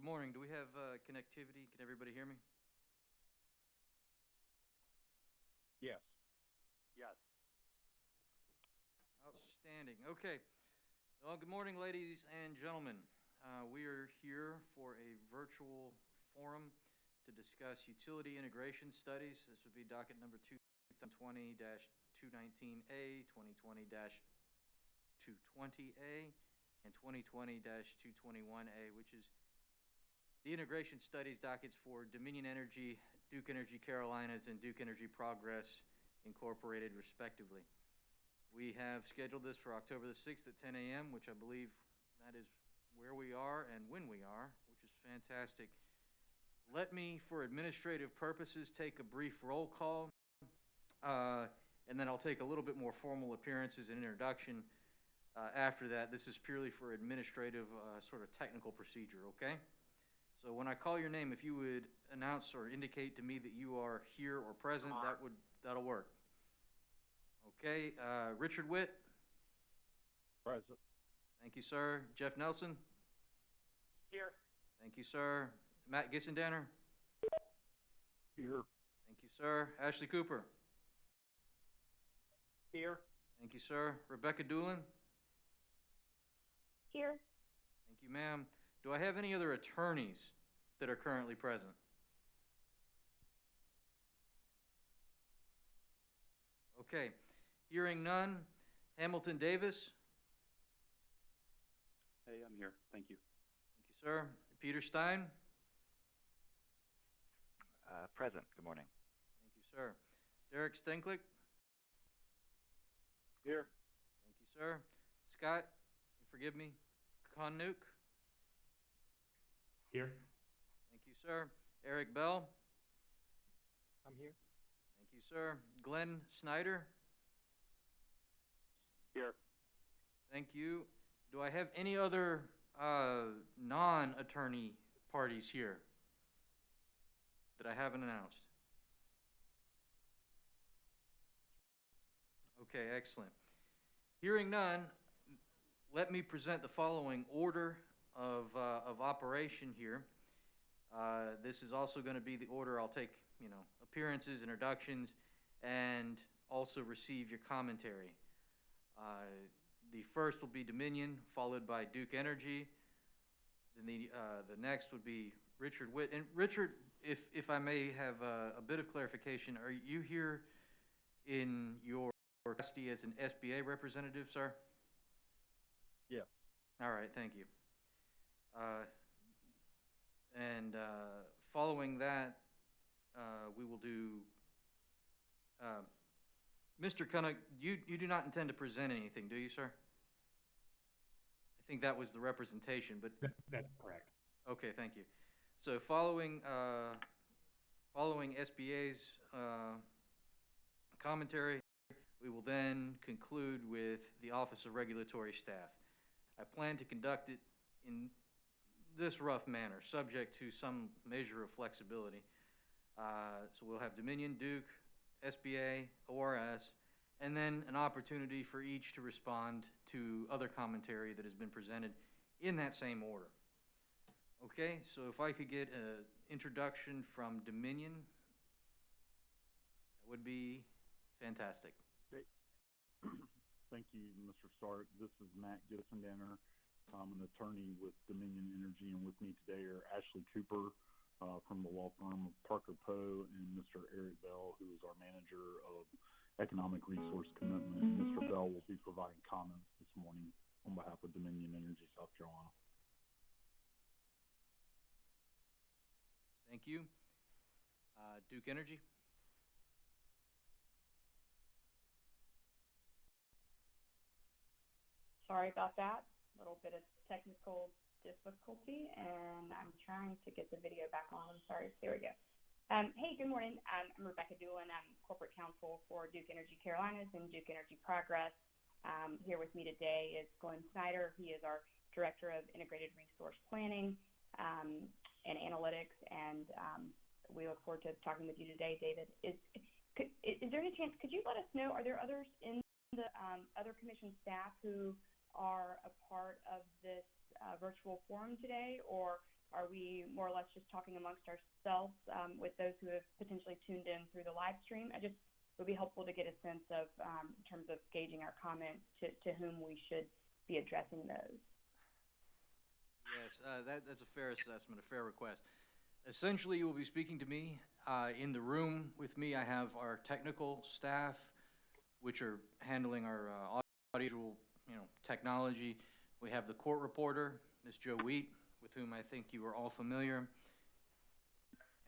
morning. Do we have connectivity? Can everybody hear me? Yes. Yes. Outstanding. Okay. Well, good morning, ladies and gentlemen. We are here for a virtual forum to discuss utility integration studies. This would be docket number 2020-219A, 2020-220A, and 2020-221A, which is the integration studies dockets for Dominion Energy, Duke Energy Carolinas, and Duke Energy Progress Incorporated, respectively. We have scheduled this for October the 6th at 10 a.m., which I believe that is where we are and when we are, which is fantastic. Let me, for administrative purposes, take a brief roll call, and then I'll take a little bit more formal appearances and introduction after that. This is purely for administrative sort of technical procedure, okay? So when I call your name, if you would announce or indicate to me that you are here or present, that'll work. Okay, Richard Witt. Present. Thank you, sir. Jeff Nelson. Here. Thank you, sir. Matt Gissendanner. Here. Thank you, sir. Ashley Cooper. Here. Thank you, sir. Rebecca Doolin. Here. Thank you, ma'am. Do I have any other attorneys that are currently present? Okay. Hearing none. Hamilton Davis. Hey, I'm here. Thank you. Thank you, sir. Peter Stein. Present. Good morning. Thank you, sir. Derek Stenklick. Here. Thank you, sir. Scott, forgive me, Connuke. Here. Thank you, sir. Eric Bell. I'm here. Thank you, sir. Glenn Snyder. Here. Thank you. Do I have any other non-attorney parties here that I haven't announced? Okay, excellent. Hearing none, let me present the following order of operation here. This is also going to be the order I'll take, appearances, introductions, and also receive your commentary. The first will be Dominion, followed by Duke Energy. Then the next would be Richard Witt. And Richard, if I may have a bit of clarification, are you here in your capacity as an SBA representative, sir? Yes. All right, thank you. Following that, we will do, Mr. Cunnick, you do not intend to present anything, do you, sir? I think that was the representation, but... That's correct. Okay, thank you. So following SBA's commentary, we will then conclude with the Office of Regulatory Staff. I plan to conduct it in this rough manner, subject to some measure of flexibility. So we'll have Dominion, Duke, SBA, ORS, and then an opportunity for each to respond to other commentary that has been presented in that same order. Okay, so if I could get an introduction from Dominion, that would be fantastic. Okay. Thank you, Mr. Stark. This is Matt Gissendanner. I'm an attorney with Dominion Energy, and with me today are Ashley Cooper from the law firm of Parker Poe and Mr. Eric Bell, who is our manager of Economic Resource Commitment. Mr. Bell will be providing comments this morning on behalf of Dominion Energy, South Carolina. Thank you. Duke Energy. Sorry about that. A little bit of technical difficulty, and I'm trying to get the video back on. I'm sorry. There we go. Hey, good morning. I'm Rebecca Doolin. I'm corporate counsel for Duke Energy Carolinas and Duke Energy Progress. Here with me today is Glenn Snyder. He is our Director of Integrated Resource Planning and Analytics, and we look forward to talking with you today, David. Is there any chance, could you let us know, are there others in the other commission staff who are a part of this virtual forum today, or are we more or less just talking amongst ourselves with those who have potentially tuned in through the live stream? It would be helpful to get a sense of, in terms of gauging our comments, to whom we should be addressing those. Yes, that's a fair assessment, a fair request. Essentially, you will be speaking to me. In the room with me, I have our technical staff, which are handling our audio, technology. We have the court reporter, Ms. Jo Wheat, with whom I think you are all familiar.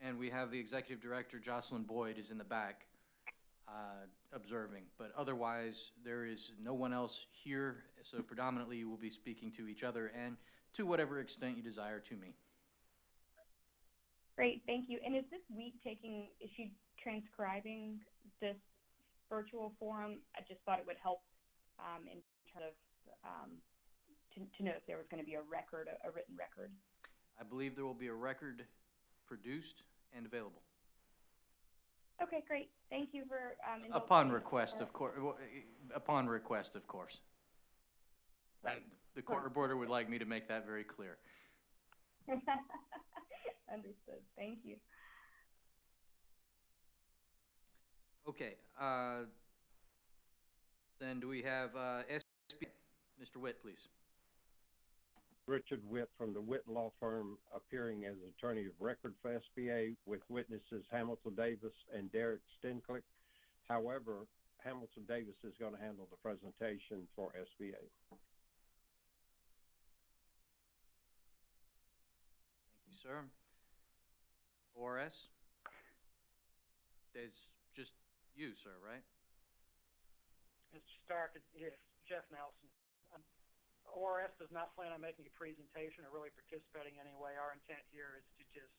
And we have the executive director, Jocelyn Boyd, is in the back observing. But otherwise, there is no one else here, so predominantly you will be speaking to each other and to whatever extent you desire to me. Great, thank you. And is she transcribing this virtual forum? I just thought it would help in terms of to know if there was going to be a written record. I believe there will be a record produced and available. Okay, great. Thank you for Upon request, of course. Upon request, of course. Right. The court reporter would like me to make that very clear. Understood. Thank you. Okay. Then do we have SB? Mr. Witt, please. Richard Witt from the Witt Law Firm, appearing as attorney of record for SBA with witnesses Hamilton Davis and Derek Stenklick. However, Hamilton Davis is going to handle the presentation for SBA. Thank you, sir. ORS? It's just you, sir, right? Mr. Stark, it's Jeff Nelson. ORS does not plan on making a presentation or really participating in any way. Our intent here is to just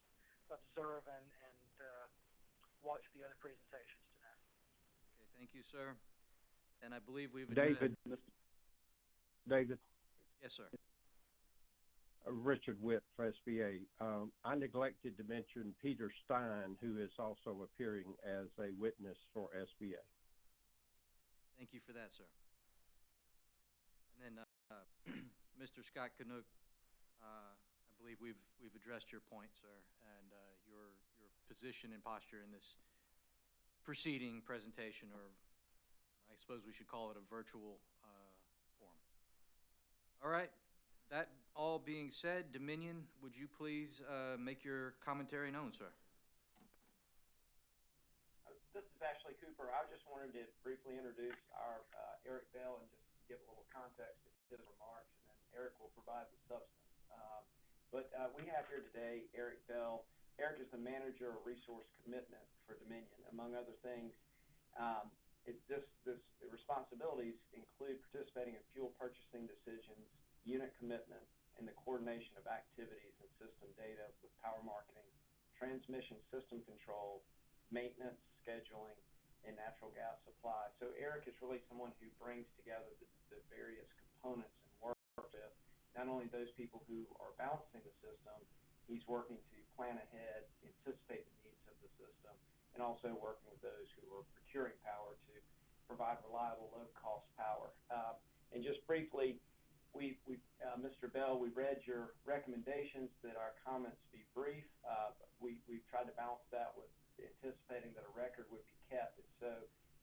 observe and watch the other presentations tonight. Okay, thank you, sir. And I believe we've David. Yes, sir. Richard Witt for SBA. I neglected to mention Peter Stein, who is also appearing as a witness for SBA. Thank you for that, sir. And then Mr. Scott Canuck, I believe we've addressed your point, sir, and your position and posture in this proceeding presentation, or I suppose we should call it a virtual forum. All right. That all being said, Dominion, would you please make your commentary known, sir? This is Ashley Cooper. I just wanted to briefly introduce our Eric Bell and just give a little context to his remarks, and then Eric will provide the substance. But we have here today Eric Bell. Eric is the manager of resource commitment for Dominion. Among other things, the responsibilities include participating in fuel purchasing decisions, unit commitment, and the coordination of activities and system data with power marketing, transmission system control, maintenance, scheduling, and natural gas supply. So Eric is really someone who brings together the various components and work with not only those people who are balancing the system, he's working to plan ahead, anticipate the needs of the system, and also working with those who are procuring power to provide reliable, low-cost power. And just briefly, Mr. Bell, we read your recommendations that our comments be brief. We've tried to balance that with anticipating that a record would be kept. And so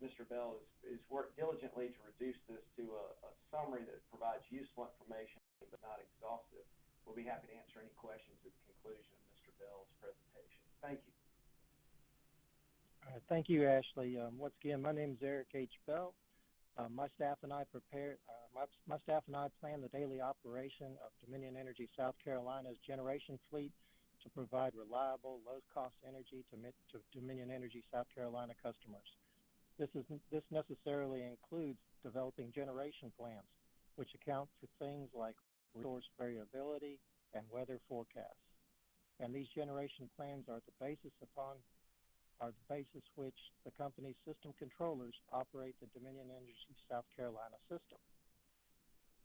Mr. Bell is worked diligently to reduce this to a summary that provides useful information but not exhaustive. We'll be happy to answer any questions at the conclusion of Mr. Bell's presentation. Thank you. Thank you, Ashley. Once again, my name is Eric H. Bell. My staff and I plan the daily operation of Dominion Energy South Carolina's generation fleet to provide reliable, low-cost energy to Dominion Energy South Carolina customers. This necessarily includes developing generation plans, which account for things like resource variability and weather forecasts. And these generation plans are the basis which the company's system controllers operate the Dominion Energy South Carolina system.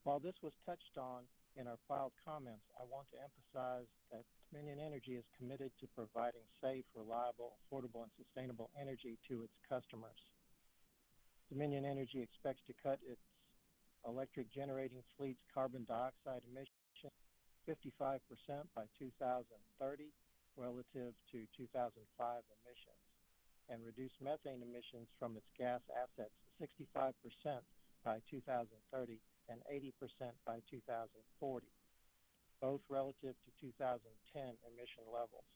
While this was touched on in our filed comments, I want to emphasize that Dominion Energy is committed to providing safe, reliable, affordable, and sustainable energy to its customers. Dominion Energy expects to cut its electric generating fleet's carbon dioxide emissions 55% by 2030 relative to 2005 emissions, and reduce methane emissions from its gas assets 65% by 2030 and 80% by 2040, both relative to 2010 emission levels.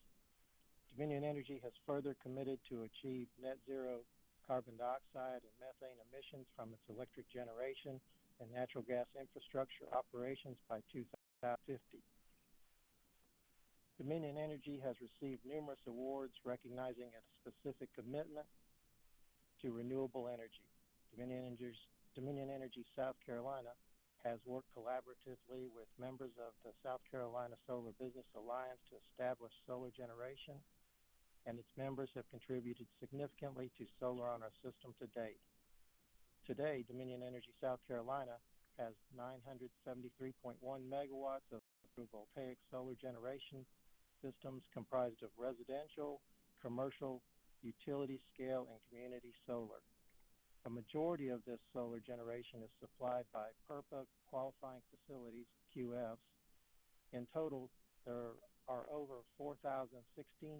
Dominion Energy has further committed to achieve net zero carbon dioxide and methane emissions from its electric generation and natural gas infrastructure operations by 2050. Dominion Energy has received numerous awards recognizing its specific commitment to renewable energy. Dominion Energy South Carolina has worked collaboratively with members of the South Carolina Solar Business Alliance to establish solar generation, and its members have contributed significantly to solar on our system to date. Today, Dominion Energy South Carolina has 973.1 megawatts of photovoltaic solar generation systems comprised of residential, commercial, utility scale, and community solar. A majority of this solar generation is supplied by PURPA qualifying facilities, QFs. In total, there are over 4,016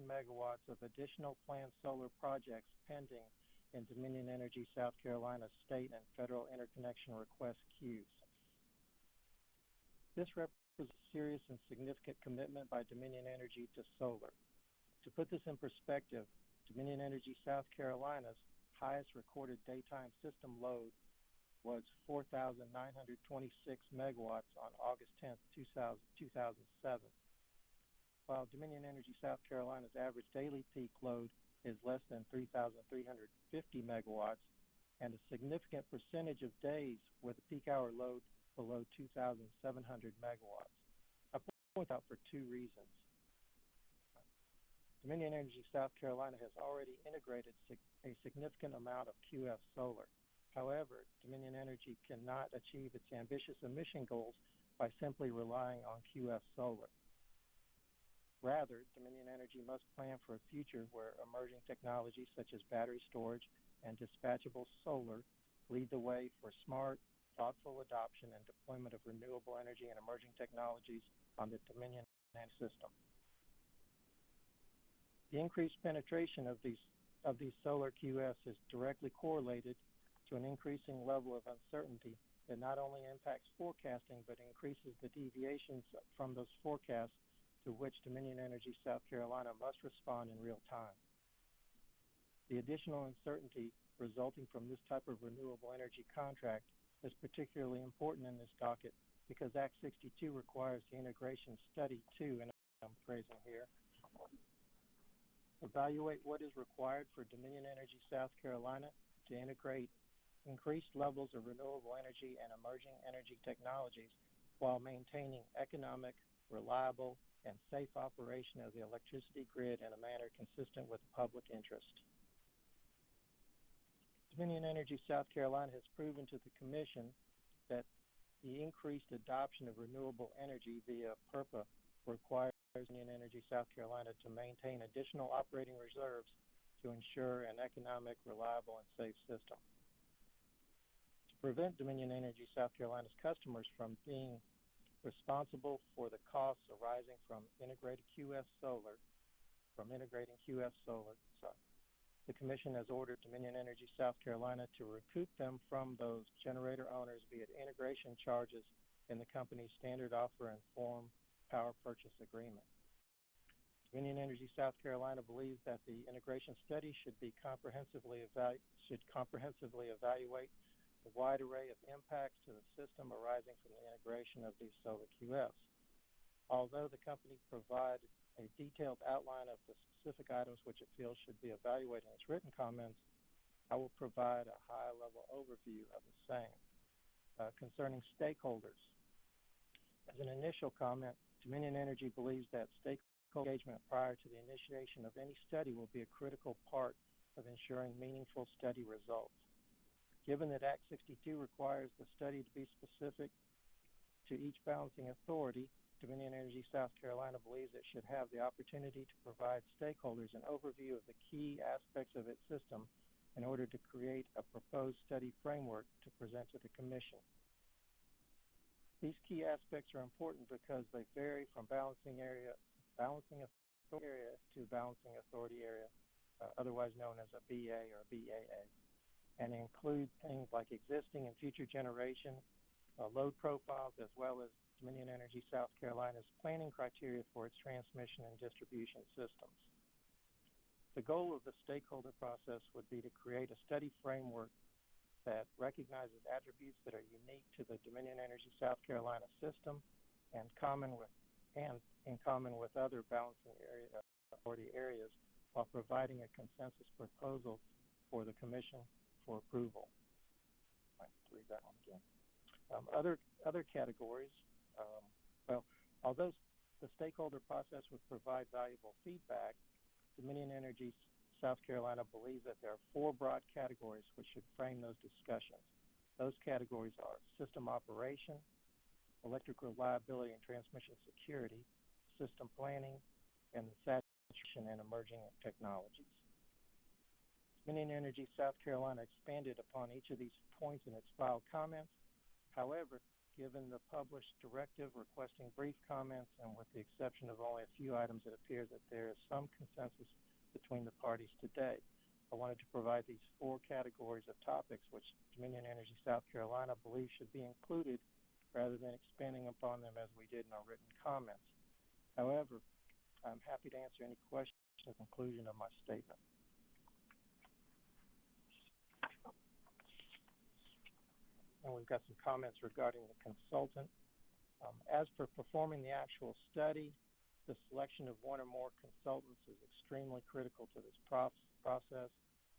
megawatts of additional planned solar projects pending in Dominion Energy South Carolina's state and federal interconnection request queues. This represents a serious and significant commitment by Dominion Energy to solar. To put this in perspective, Dominion Energy South Carolina's highest recorded daytime system load was 4,926 megawatts on August 10, 2007. While Dominion Energy South Carolina's average daily peak load is less than 3,350 megawatts, and a significant percentage of days with a peak hour load below 2,700 megawatts. I point out for two reasons. Dominion Energy South Carolina has already integrated a significant amount of QF solar. However, Dominion Energy cannot achieve its ambitious emission goals by simply relying on QF solar. Rather, Dominion Energy must plan for a future where emerging technologies such as battery storage and dispatchable solar lead the way for smart, thoughtful adoption and deployment of renewable energy and emerging technologies on the Dominion Energy system. The increased penetration of these solar QFs is directly correlated to an increasing level of uncertainty that not only impacts forecasting but increases the deviations from those forecasts to which Dominion Energy South Carolina must respond in real time. The additional uncertainty resulting from this type of renewable energy contract is particularly important in this docket because Act 62 requires the integration study to, and I'm phrasing here, evaluate what is required for Dominion Energy South Carolina to integrate increased levels of renewable energy and emerging energy technologies while maintaining economic, reliable, and safe operation of the electricity grid in a manner consistent with the public interest. Dominion Energy South Carolina has proven to the Commission that the increased adoption of renewable energy via PURPA requires Dominion Energy South Carolina to maintain additional operating reserves to ensure an economic, reliable, and safe system. To prevent Dominion Energy South Carolina's customers from being responsible for the costs arising from integrating QF solar, the Commission has ordered Dominion Energy South Carolina to recoup them from those generator owners via integration charges in the company's standard offer and form power purchase agreement. Dominion Energy South Carolina believes that the integration study should comprehensively evaluate the wide array of impacts to the system arising from the integration of these solar QFs. Although the company provided a detailed outline of the specific items which it feels should be evaluated in its written comments, I will provide a high-level overview of the same. Concerning stakeholders, as an initial comment, Dominion Energy believes that stakeholder engagement prior to the initiation of any study will be a critical part of ensuring meaningful study results. Given that Act 62 requires the study to be specific to each balancing authority, Dominion Energy South Carolina believes it should have the opportunity to provide stakeholders an overview of the key aspects of its system in order to create a proposed study framework to present to the Commission. These key aspects are important because they vary from balancing authority area to balancing authority area, otherwise known as a BA or BAA, and include things like existing and future generation, load profiles, as well as Dominion Energy South Carolina's planning criteria for its transmission and distribution systems. The goal of the stakeholder process would be to create a study framework that recognizes attributes that are unique to the Dominion Energy South Carolina system and in common with other balancing authority areas, while providing a consensus proposal for the Commission for approval. I might read that one again. Other categories, although the stakeholder process would provide valuable feedback, Dominion Energy South Carolina believes that there are 4 broad categories which should frame those discussions. Those categories are system operation, electric reliability and transmission security, system planning, and the saturation and emerging technologies. Dominion Energy South Carolina expanded upon each of these points in its filed comments. However, given the published directive requesting brief comments, and with the exception of only a few items, it appears that there is some consensus between the parties today. I wanted to provide these 4 categories of topics which Dominion Energy South Carolina believes should be included rather than expanding upon them as we did in our written comments. However, I'm happy to answer any questions at the conclusion of my statement. And we've got some comments regarding the consultant. As for performing the actual study, the selection of one or more consultants is extremely critical to this process.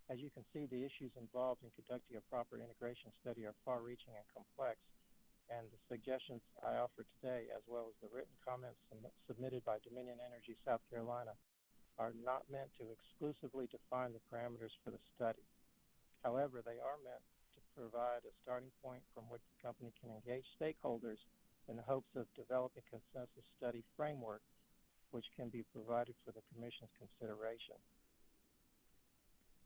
As you can see, the issues involved in conducting a proper integration study are far-reaching and complex, and the suggestions I offer today, as well as the written comments submitted by Dominion Energy South Carolina, are not meant to exclusively define the parameters for the study. However, they are meant to provide a starting point from which the company can engage stakeholders in the hopes of developing a consensus study framework which can be provided for the Commission's consideration.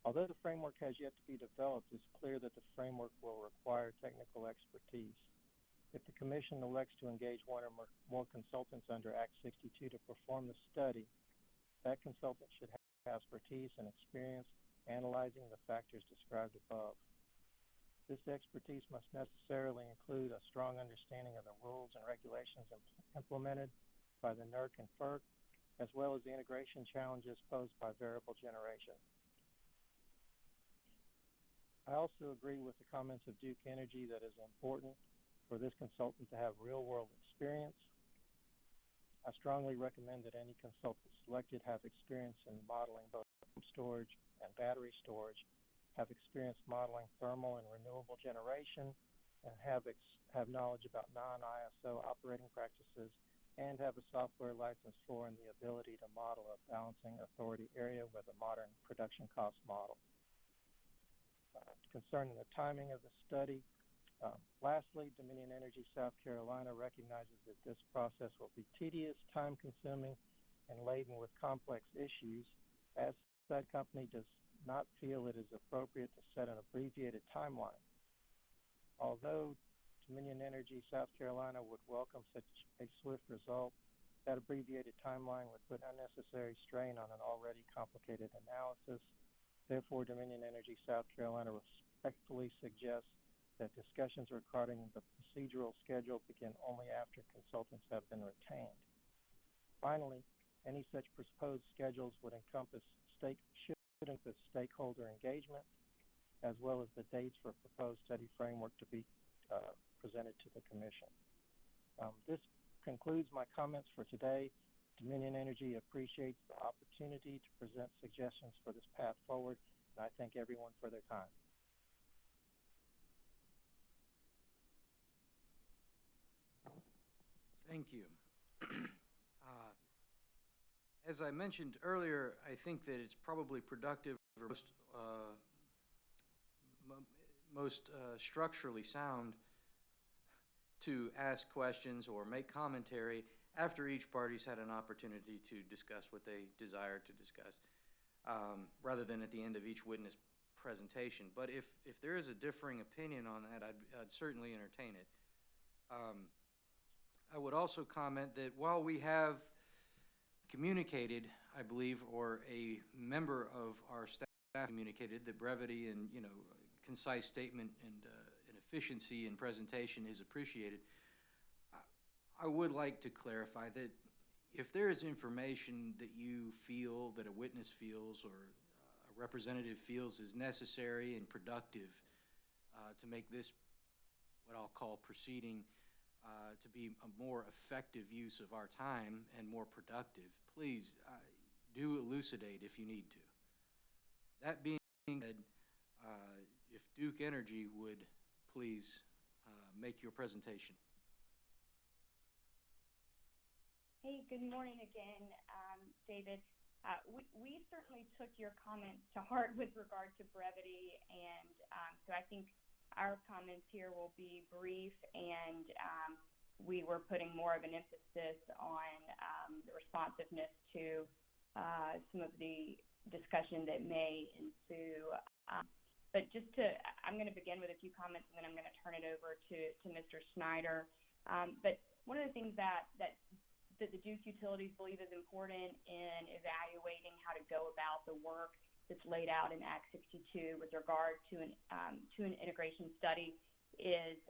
Although the framework has yet to be developed, it's clear that the framework will require technical expertise. If the Commission elects to engage one or more consultants under Act 62 to perform the study, that consultant should have expertise and experience analyzing the factors described above. This expertise must necessarily include a strong understanding of the rules and regulations implemented by the NERC and FERC, as well as the integration challenges posed by variable generation. I also agree with the comments of Duke Energy that it is important for this consultant to have real-world experience. I strongly recommend that any consultant selected have experience in modeling both storage and battery storage, have experience modeling thermal and renewable generation, and have knowledge about non-ISO operating practices, and have a software license for and the ability to model a balancing authority area with a modern production cost model. Concerning the timing of the study, lastly, Dominion Energy South Carolina recognizes that this process will be tedious, time-consuming, and laden with complex issues. As said, company does not feel it is appropriate to set an abbreviated timeline. Although Dominion Energy South Carolina would welcome such a swift result, that abbreviated timeline would put unnecessary strain on an already complicated analysis. Therefore, Dominion Energy South Carolina respectfully suggests that discussions regarding the procedural schedule begin only after consultants have been retained. Finally, any such proposed schedules would encompass stakeholder engagement, as well as the dates for proposed study framework to be presented to the Commission. This concludes my comments for today. Dominion Energy appreciates the opportunity to present suggestions for this path forward, and I thank everyone for their time. Thank you. As I mentioned earlier, I think that it's probably productive or most structurally sound to ask questions or make commentary after each party's had an opportunity to discuss what they desire to discuss, rather than at the end of each witness presentation. But if there is a differing opinion on that, I'd certainly entertain it. I would also comment that while we have communicated, I believe, or a member of our staff communicated that brevity and, concise statement and efficiency in presentation is appreciated, I would like to clarify that if there is information that you feel, that a witness feels, or a representative feels is necessary and productive to make this, what I'll call proceeding, to be a more effective use of our time and more productive, please do elucidate if you need to. That being said, if Duke Energy would please make your presentation. Hey, good morning again, David. We certainly took your comments to heart with regard to brevity, and so I think our comments here will be brief, and we were putting more of an emphasis on the responsiveness to some of the discussion that may ensue. But I'm going to begin with a few comments, and then I'm going to turn it over to Mr. Snyder. But one of the things that the Duke utilities believe is important in evaluating how to go about the work that's laid out in Act 62 with regard to an integration study is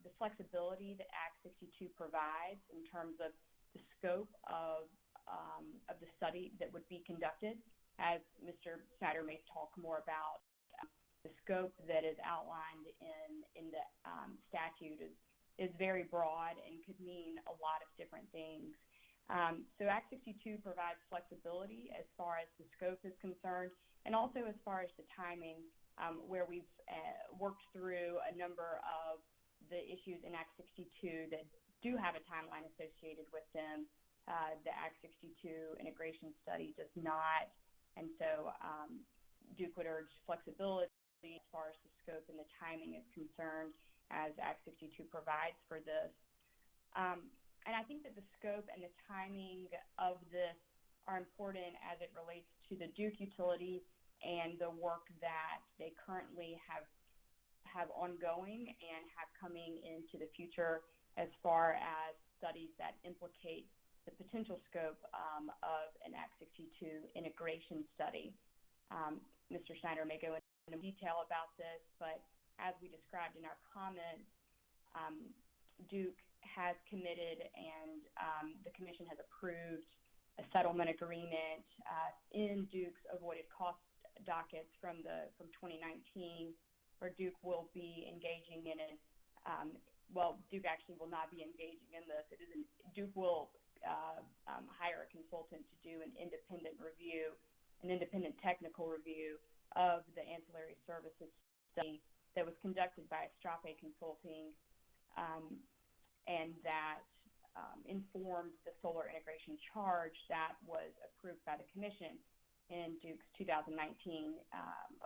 the flexibility that Act 62 provides in terms of the scope of the study that would be conducted. As Mr. Snyder may talk more about, the scope that is outlined in the statute is very broad and could mean a lot of different things. So Act 62 provides flexibility as far as the scope is concerned, and also as far as the timing, where we've worked through a number of the issues in Act 62 that do have a timeline associated with them. The Act 62 integration study does not, and so Duke would urge flexibility as far as the scope and the timing is concerned, as Act 62 provides for this. And I think that the scope and the timing of this are important as it relates to the Duke utilities and the work that they currently have ongoing and have coming into the future as far as studies that implicate the potential scope of an Act 62 integration study. Mr. Snyder may go into detail about this, but as we described in our comments, Duke has committed and the Commission has approved a settlement agreement in Duke's avoided cost dockets from 2019, where Duke will be engaging in Duke actually will not be engaging in this. Duke will hire a consultant to do an independent technical review of the ancillary services study that was conducted by Strape Consulting, and that informed the solar integration charge that was approved by the Commission in Duke's 2019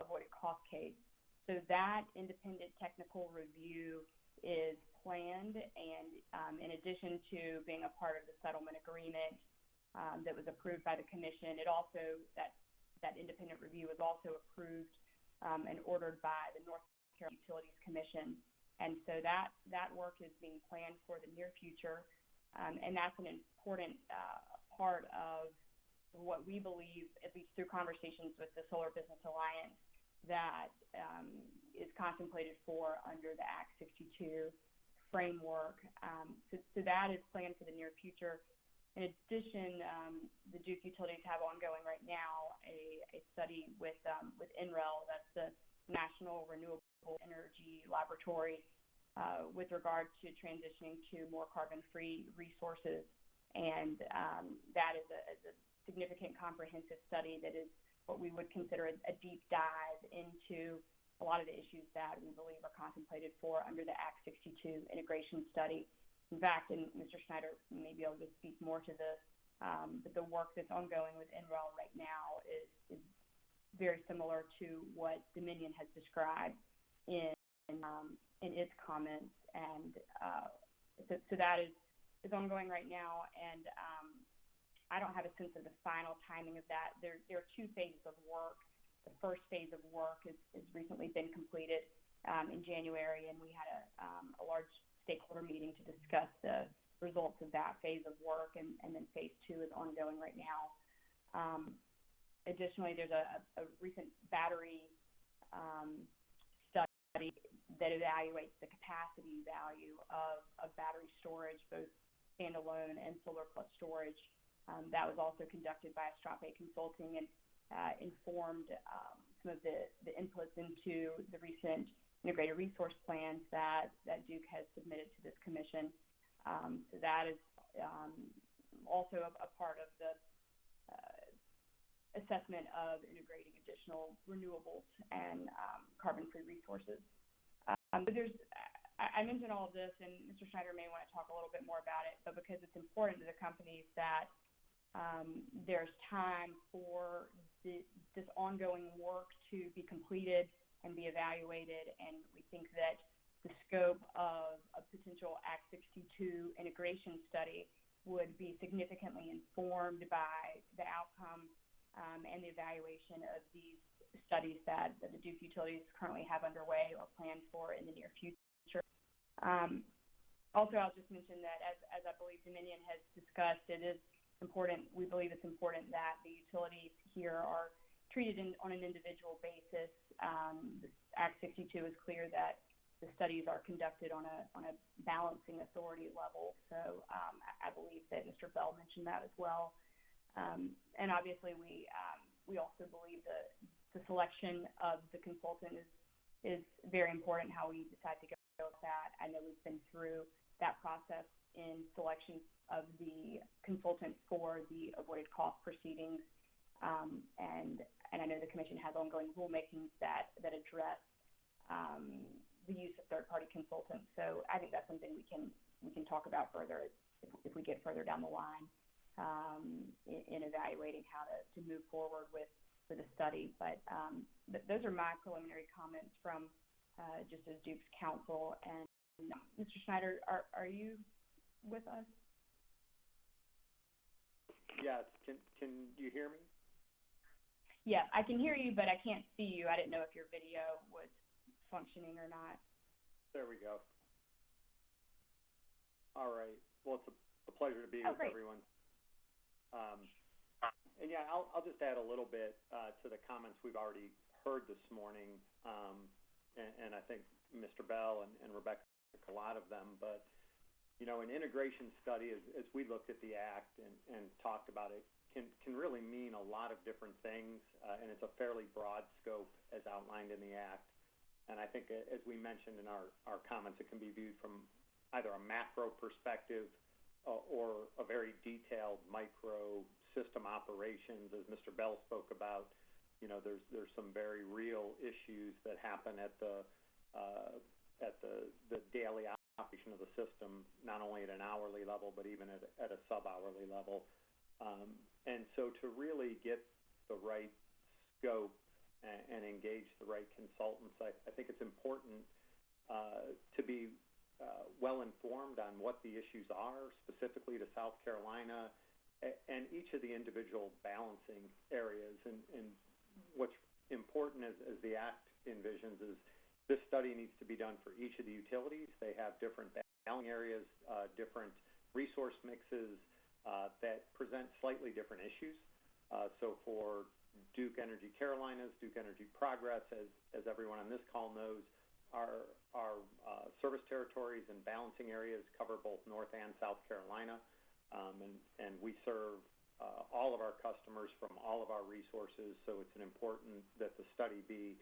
avoided cost case. So that independent technical review is planned, and in addition to being a part of the settlement agreement that was approved by the Commission, that independent review was also approved and ordered by the North Carolina Utilities Commission. And so that work is being planned for the near future, and that's an important part of what we believe, at least through conversations with the Solar Business Alliance, that is contemplated for under the Act 62 framework. So that is planned for the near future. In addition, the Duke utilities have ongoing right now a study with NREL, that's the National Renewable Energy Laboratory, with regard to transitioning to more carbon-free resources. And that is a significant comprehensive study that is what we would consider a deep dive into a lot of the issues that we believe are contemplated for under the Act 62 integration study. In fact, and Mr. Snyder may be able to speak more to this, but the work that's ongoing with NREL right now is very similar to what Dominion has described in its comments, and so that is ongoing right now. And I don't have a sense of the final timing of that. There are two phases of work. The first phase of work has recently been completed in January, and we had a large stakeholder meeting to discuss the results of that phase of work, and then phase 2 is ongoing right now. Additionally, there's a recent battery study that evaluates the capacity value of battery storage, both standalone and solar plus storage. That was also conducted by Astrape Consulting and informed some of the inputs into the recent integrated resource plans that Duke has submitted to this commission. So that is also a part of the assessment of integrating additional renewables and carbon-free resources. But I mentioned all of this, and Mr. Schneider may want to talk a little bit more about it, but because it's important to the companies that there's time for this ongoing work to be completed and be evaluated, and we think that the scope of a potential Act 62 integration study would be significantly informed by the outcome and the evaluation of these studies that the Duke utilities currently have underway or planned for in the near future. Also, I'll just mention that as I believe Dominion has discussed, it is important, we believe it's important that the utilities here are treated on an individual basis. Act 62 is clear that the studies are conducted on a balancing authority level. So I believe that Mr. Bell mentioned that as well. And obviously, we also believe that the selection of the consultant is very important. How we decide to go with that. I know we've been through that process in selection of the consultant for the avoided cost proceedings, and I know the Commission has ongoing rulemakings that address the use of third-party consultants. So I think that's something we can talk about further if we get further down the line in evaluating how to move forward with the study. But those are my preliminary comments from just as Duke's counsel. And Mr. Schneider, are you with us? Yes. Can you hear me? Yes, I can hear you, but I can't see you. I didn't know if your video was functioning or not. There we go. All right. Well, it's a pleasure to be with great. everyone. And yeah, I'll just add a little bit to the comments we've already heard this morning. And I think Mr. Bell and Rebecca took a lot of them. But, you know, an integration study, as we looked at the Act and talked about it, can really mean a lot of different things. And it's a fairly broad scope as outlined in the Act. And I think, as we mentioned in our comments, it can be viewed from either a macro perspective or a very detailed micro system operations. As Mr. Bell spoke about, you know, there's some very real issues that happen at the daily operation of the system, not only at an hourly level, but even at a sub-hourly level. And so to really get the right scope and engage the right consultants, I think it's important to be well informed on what the issues are specifically to South Carolina and each of the individual balancing areas. And what's important as the Act envisions is this study needs to be done for each of the utilities. They have different balancing areas, different resource mixes that present slightly different issues. So for Duke Energy Carolinas, Duke Energy Progress, as everyone on this call knows, our service territories and balancing areas cover both North and South Carolina, and we serve all of our customers from all of our resources, so it's important that the study be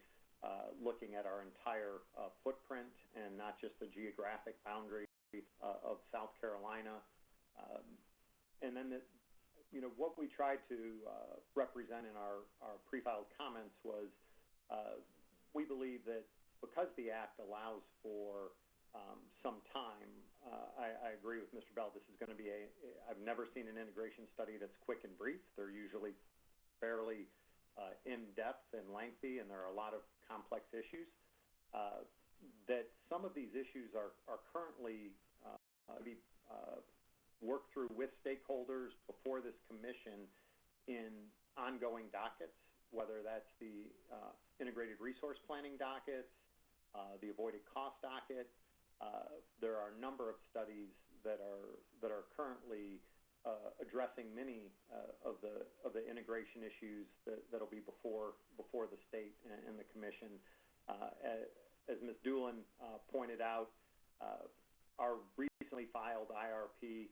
looking at our entire footprint and not just the geographic boundary of South Carolina. And then, you know, what we tried to represent in our pre-filed comments was we believe that because the Act allows for some time, I agree with Mr. Bell, this is going to be I've never seen an integration study that's quick and brief. They're usually fairly in-depth and lengthy, and there are a lot of complex issues. That some of these issues are currently worked through with stakeholders before this commission in ongoing dockets, whether that's the integrated resource planning dockets, the avoided cost docket. There are a number of studies that are currently addressing many of the integration issues that'll be before the state and the commission. As Ms. Doolin pointed out, our recently filed IRP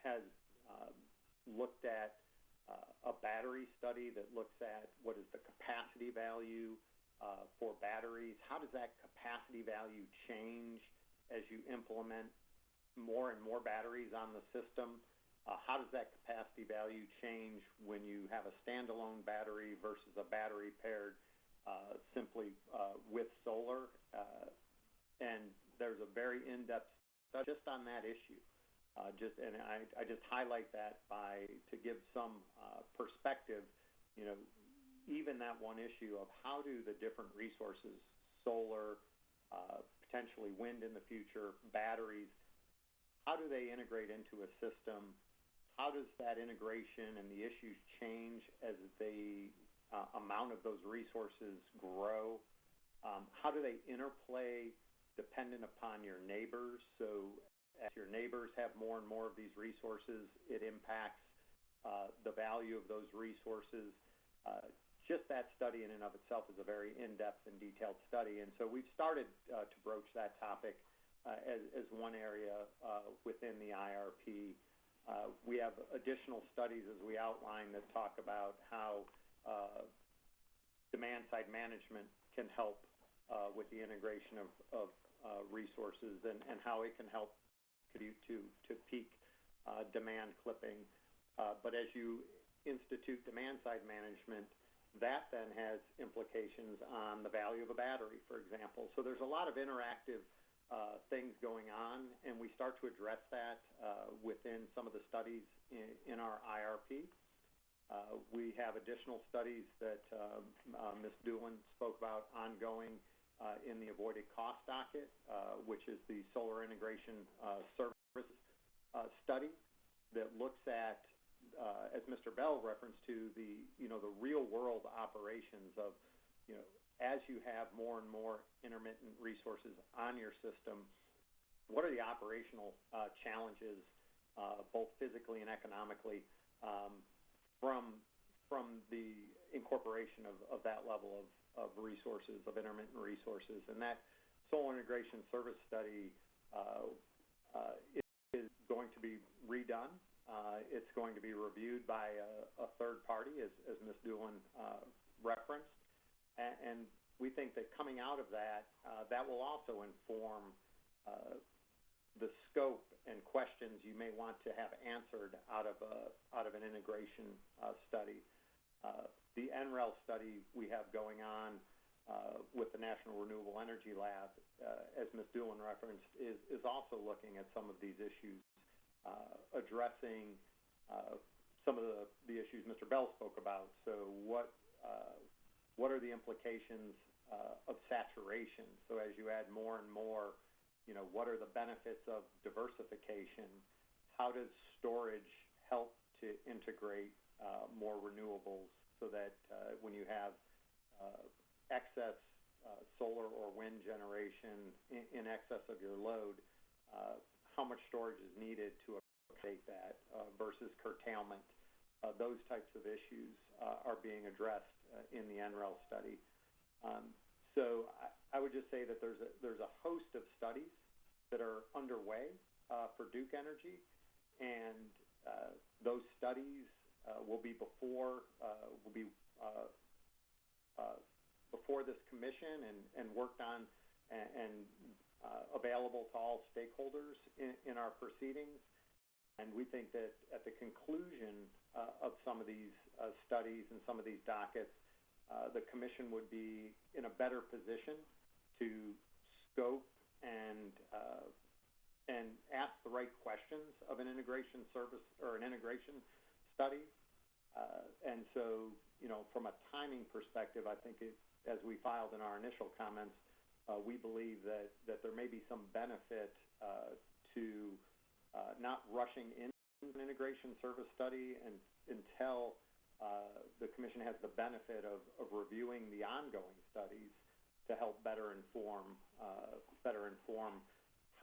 has looked at a battery study that looks at what is the capacity value for batteries. How does that capacity value change as you implement more and more batteries on the system? How does that capacity value change when you have a standalone battery versus a battery paired simply with solar? And there's a very in-depth study just on that issue. I just highlight that to give some perspective, even that one issue of how do the different resources, solar, potentially wind in the future, batteries, how do they integrate into a system? How does that integration and the issues change as the amount of those resources grow? How do they interplay dependent upon your neighbors? So as your neighbors have more and more of these resources, it impacts the value of those resources. Just that study in and of itself is a very in-depth and detailed study. And so we've started to broach that topic as one area within the IRP. We have additional studies, as we outline, that talk about how demand-side management can help with the integration of resources and how it can help contribute to peak demand clipping. But as you institute demand-side management, that then has implications on the value of a battery, for example. So there's a lot of interactive things going on, and we start to address that within some of the studies in our IRP. We have additional studies that Ms. Doolin spoke about ongoing in the avoided cost docket, which is the solar integration service study that looks at, as Mr. Bell referenced to, the real world operations of, as you have more and more intermittent resources on your system, what are the operational challenges, both physically and economically, from the incorporation of that level of resources, of intermittent resources. And that solar integration service study is going to be redone. It's going to be reviewed by a third party, as Ms. Doolin referenced. And we think that coming out of that, that will also inform the scope and questions you may want to have answered out of an integration study. The NREL study we have going on with the National Renewable Energy Lab, as Ms. Doolin referenced, is also looking at some of these issues, addressing some of the issues Mr. Bell spoke about. So what are the implications of saturation? So as you add more and more, what are the benefits of diversification? How does storage help to integrate more renewables so that when you have excess solar or wind generation in excess of your load, how much storage is needed to accommodate that versus curtailment? Those types of issues are being addressed in the NREL study. So I would just say that there's a host of studies that are underway for Duke Energy, and those studies will be before this commission and worked on and available to all stakeholders in our proceedings. And we think that at the conclusion of some of these studies and some of these dockets, the commission would be in a better position to scope and ask the right questions of an integration service or an integration study. And so, from a timing perspective, I think as we filed in our initial comments, we believe that there may be some benefit to not rushing into an integration service study until the commission has the benefit of reviewing the ongoing studies to help better inform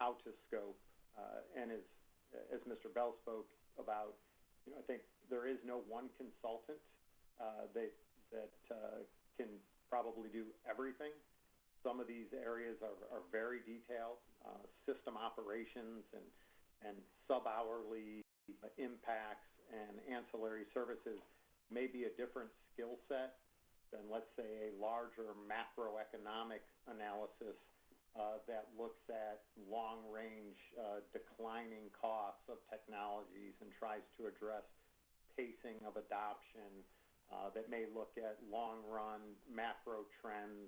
how to scope, and as Mr. Bell spoke about, I think there is no one consultant that can probably do everything. Some of these areas are very detailed, system operations and sub-hourly impacts and ancillary services may be a different skill set than, let's say, a larger macroeconomic analysis that looks at long-range declining costs of technologies and tries to address pacing of adoption, that may look at long-run macro trends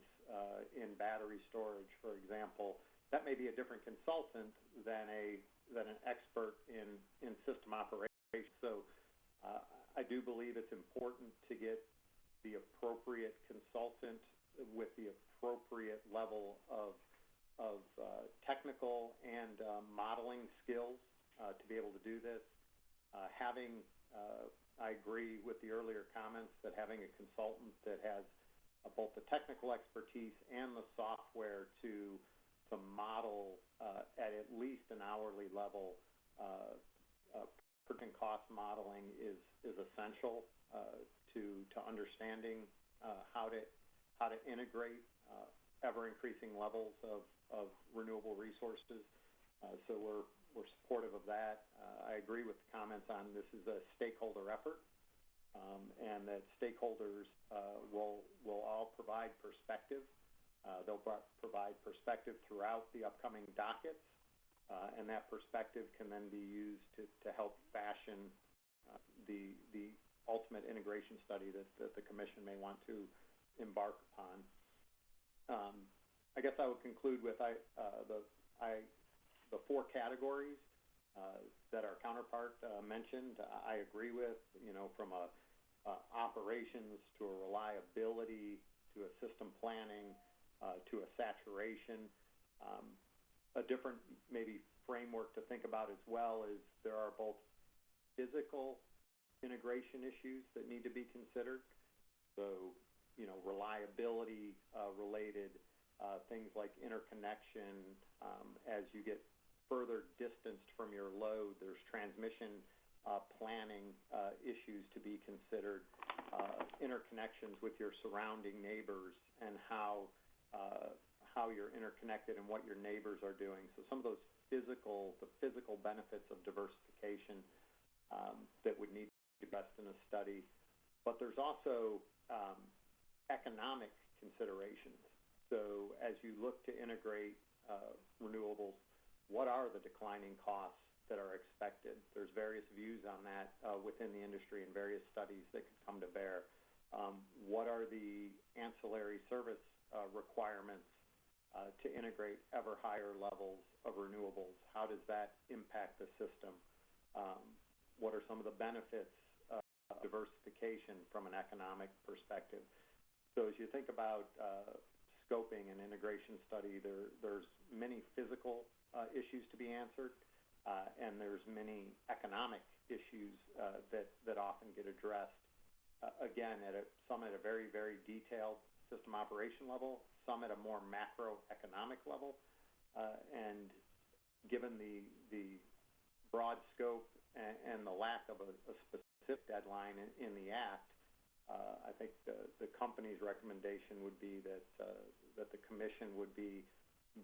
in battery storage, for example. That may be a different consultant than an expert in system operation. So I do believe it's important to get the appropriate consultant with the appropriate level of technical and modeling skills to be able to do this. I agree with the earlier comments that having a consultant that has both the technical expertise and the software to model at least an hourly level production cost modeling is essential to understanding how to integrate ever-increasing levels of renewable resources. So we're supportive of that. I agree with the comments on this is a stakeholder effort, and that stakeholders will all provide perspective. They'll provide perspective throughout the upcoming dockets, and that perspective can then be used to help fashion the ultimate integration study that the Commission may want to embark upon. I guess I would conclude with the four categories that our counterpart mentioned. I agree with, from a operations to a reliability to a system planning to a saturation. A different maybe framework to think about as well is there are both physical integration issues that need to be considered. So, reliability related things like interconnection. As you get further distanced from your load, there's transmission planning issues to be considered, interconnections with your surrounding neighbors and how you're interconnected and what your neighbors are doing. So some of those physical benefits of diversification that would need to be addressed in a study. But there's also economic considerations. So as you look to integrate renewables, what are the declining costs that are expected? There's various views on that within the industry and various studies that could come to bear. What are the ancillary service requirements to integrate ever higher levels of renewables? How does that impact the system? What are some of the benefits of diversification from an economic perspective? So as you think about scoping an integration study, there's many physical issues to be answered, and there's many economic issues that often get addressed. Again, some at a very, very detailed system operation level, some at a more macroeconomic level, and given the broad scope and the lack of a specific deadline in the Act, I think the company's recommendation would be that the Commission would be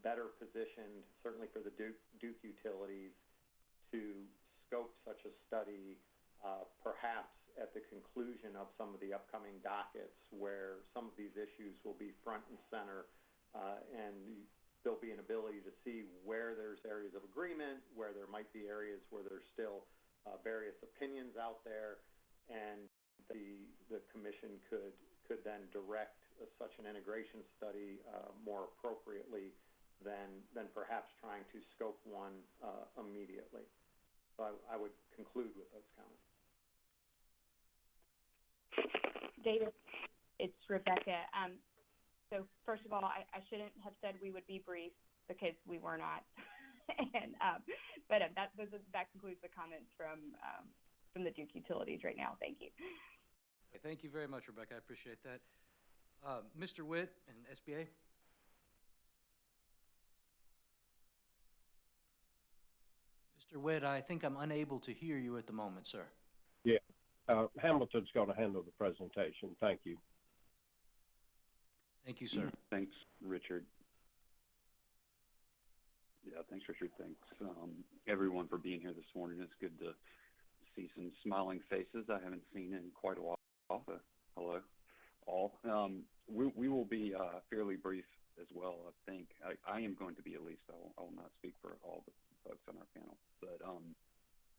better positioned, certainly for the Duke utilities, to scope such a study perhaps at the conclusion of some of the upcoming dockets where some of these issues will be front and center, and there'll be an ability to see where there's areas of agreement, where there might be areas where there's still various opinions out there, and the Commission could then direct such an integration study more appropriately than perhaps trying to scope one immediately. So I would conclude with those comments. David, it's Rebecca. So first of all, I shouldn't have said we would be brief because we were not. And but that concludes the comments from the Duke utilities right now. Thank you. Thank you very much, Rebecca. I appreciate that. Mr. Witt and SBA. Mr. Witt, I think I'm unable to hear you at the moment, sir. Yeah. Hamilton's going to handle the presentation. Thank you. Thank you, sir. Thanks, Richard. Yeah, thanks, Richard. Thanks, everyone, for being here this morning. It's good to see some smiling faces I haven't seen in quite a while. Hello, all. We will be fairly brief as well, I think. I am going to be, at least. I will not speak for all the folks on our panel. But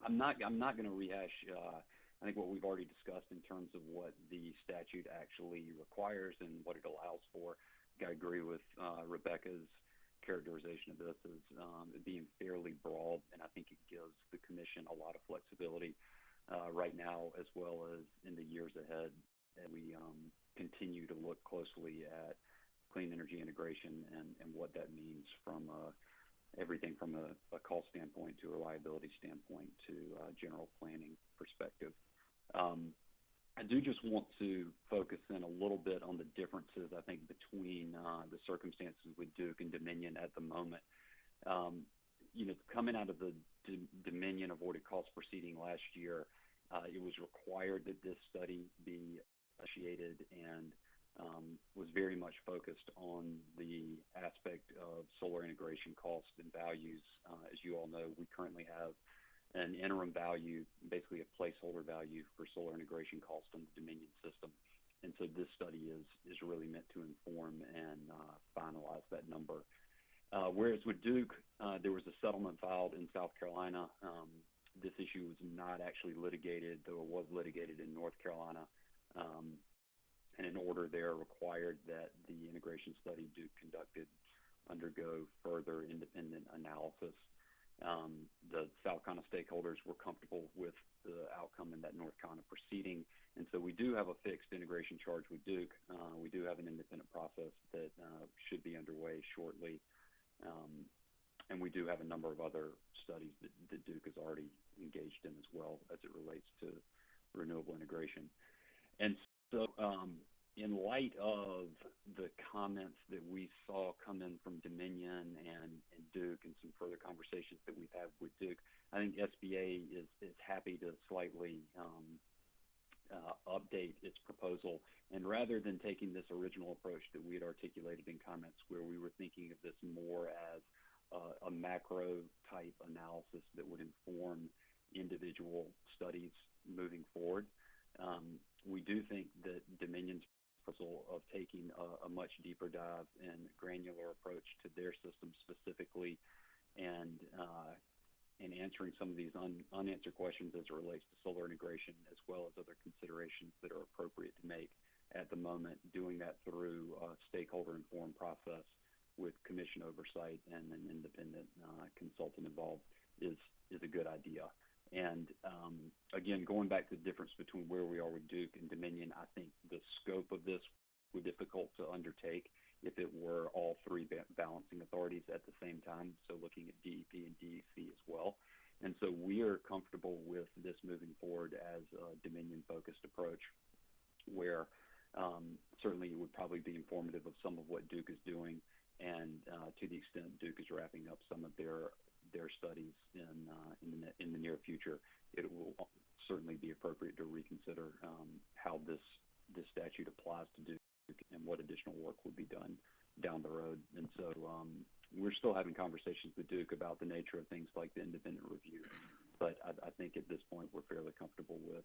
I'm not going to rehash, I think, what we've already discussed in terms of what the statute actually requires and what it allows for. I agree with Rebecca's characterization of this as being fairly broad, and I think it gives the Commission a lot of flexibility right now as well as in the years ahead. And we continue to look closely at clean energy integration and what that means from everything from a cost standpoint to a reliability standpoint to general planning perspective. I do just want to focus in a little bit on the differences, I think, between the circumstances with Duke and Dominion at the moment. Coming out of the Dominion avoided cost proceeding last year, it was required that this study be initiated and was very much focused on the aspect of solar integration costs and values. As you all know, we currently have an interim value, basically a placeholder value for solar integration cost on the Dominion system. And so this study is really meant to inform and finalize that number. Whereas with Duke, there was a settlement filed in South Carolina. This issue was not actually litigated, though it was litigated in North Carolina. And an order there required that the integration study Duke conducted undergo further independent analysis. The South Carolina stakeholders were comfortable with the outcome in that North Carolina proceeding, and so we do have a fixed integration charge with Duke. We do have an independent process that should be underway shortly, and we do have a number of other studies that Duke is already engaged in as well as it relates to renewable integration. And so in light of the comments that we saw come in from Dominion and Duke and some further conversations that we've had with Duke, I think SBA is happy to slightly update its proposal. And rather than taking this original approach that we had articulated in comments where we were thinking of this more as a macro type analysis that would inform individual studies moving forward, we do think that Dominion's proposal of taking a much deeper dive and granular approach to their system specifically and answering some of these unanswered questions as it relates to solar integration as well as other considerations that are appropriate to make at the moment, doing that through a stakeholder-informed process with commission oversight and an independent consultant involved is a good idea. And again, going back to the difference between where we are with Duke and Dominion, I think the scope of this would be difficult to undertake if it were all three balancing authorities at the same time, so looking at DEP and DEC as well. And so we are comfortable with this moving forward as a Dominion-focused approach where certainly it would probably be informative of some of what Duke is doing, and to the extent Duke is wrapping up some of their studies in the near future, it will certainly be appropriate to reconsider how this statute applies to Duke and what additional work would be done down the road. And so we're still having conversations with Duke about the nature of things like the independent review, but I think at this point we're fairly comfortable with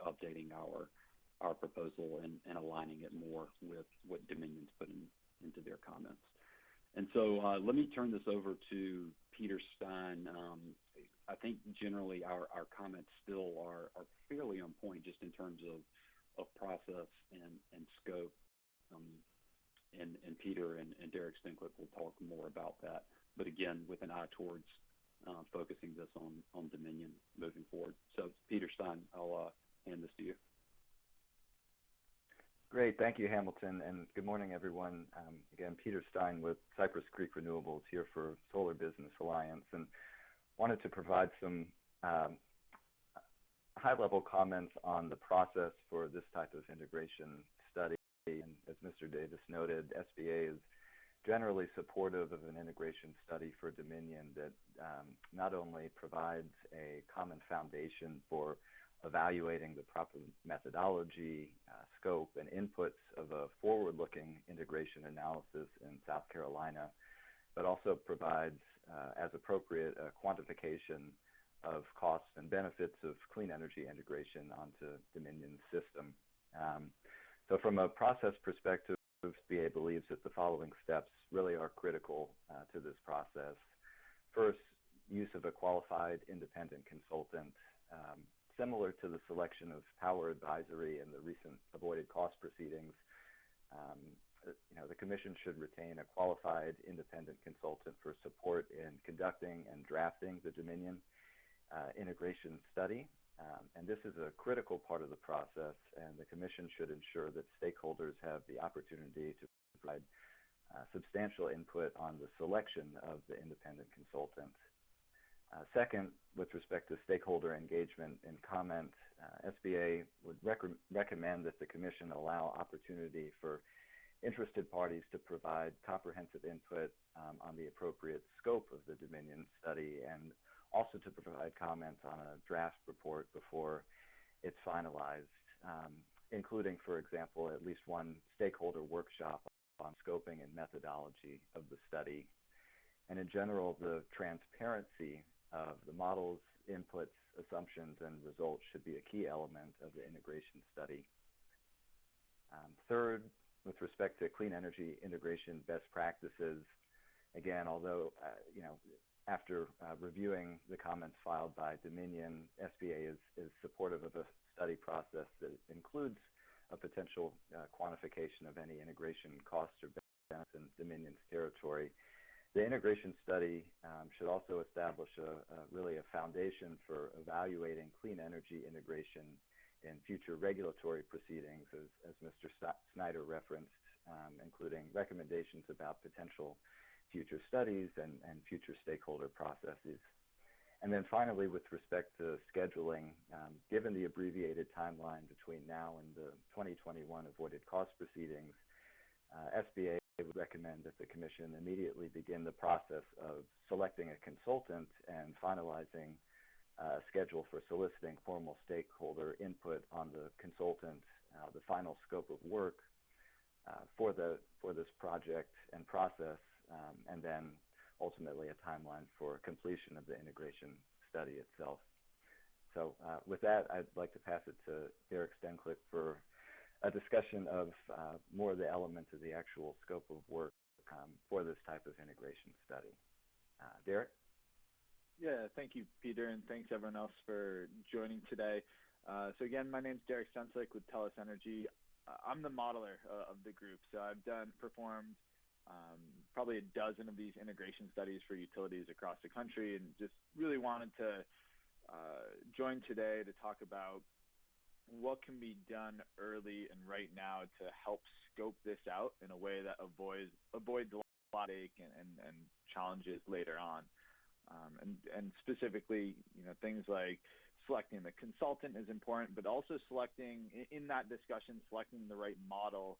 updating our proposal and aligning it more with what Dominion's put into their comments. And so let me turn this over to Peter Stein. I think generally our comments still are fairly on point just in terms of process and scope. And Peter and Derek Stinklick will talk more about that. But again, with an eye towards focusing this on Dominion moving forward. So Peter Stein, I'll hand this to you. Great. Thank you, Hamilton, and good morning, everyone. Again, Peter Stein with Cypress Creek Renewables here for Solar Business Alliance, and wanted to provide some high-level comments on the process for this type of integration study. And as Mr. Davis noted, SBA is generally supportive of an integration study for Dominion that not only provides a common foundation for evaluating the proper methodology, scope, and inputs of a forward-looking integration analysis in South Carolina, but also provides, as appropriate, a quantification of costs and benefits of clean energy integration onto Dominion's system. So from a process perspective, SBA believes that the following steps really are critical to this process. First, use of a qualified independent consultant. Similar to the selection of Power Advisory in the recent avoided cost proceedings, the Commission should retain a qualified independent consultant for support in conducting and drafting the Dominion integration study. And this is a critical part of the process, and the Commission should ensure that stakeholders have the opportunity to provide substantial input on the selection of the independent consultant. Second, with respect to stakeholder engagement and comment, SBA would recommend that the Commission allow opportunity for interested parties to provide comprehensive input on the appropriate scope of the Dominion study, and also to provide comments on a draft report before it's finalized, including, for example, at least one stakeholder workshop on scoping and methodology of the study. And in general, the transparency of the models, inputs, assumptions, and results should be a key element of the integration study. Third, with respect to clean energy integration best practices, again, although, after reviewing the comments filed by Dominion, SBA is supportive of a study process that includes a potential quantification of any integration costs or benefits in Dominion's territory. The integration study should also establish really a foundation for evaluating clean energy integration in future regulatory proceedings, as Mr. Snyder referenced, including recommendations about potential future studies and future stakeholder processes. And then finally, with respect to scheduling, given the abbreviated timeline between now and the 2021 avoided cost proceedings, SBA would recommend that the Commission immediately begin the process of selecting a consultant and finalizing a schedule for soliciting formal stakeholder input on the consultant, the final scope of work for this project and process, and then ultimately a timeline for completion of the integration study itself. So with that, I'd like to pass it to Derek Stenklick for a discussion of more of the elements of the actual scope of work for this type of integration study. Derek? Yeah, thank you, Peter, and thanks everyone else for joining today. So again, my name's Derek Stenklick with TELUS Energy. I'm the modeler of the group, so I've performed probably a dozen of these integration studies for utilities across the country, and just really wanted to join today to talk about what can be done early and right now to help scope this out in a way that avoids a lot of ache and challenges later on. And specifically, things like selecting the consultant is important, but also selecting, in that discussion, selecting the right model,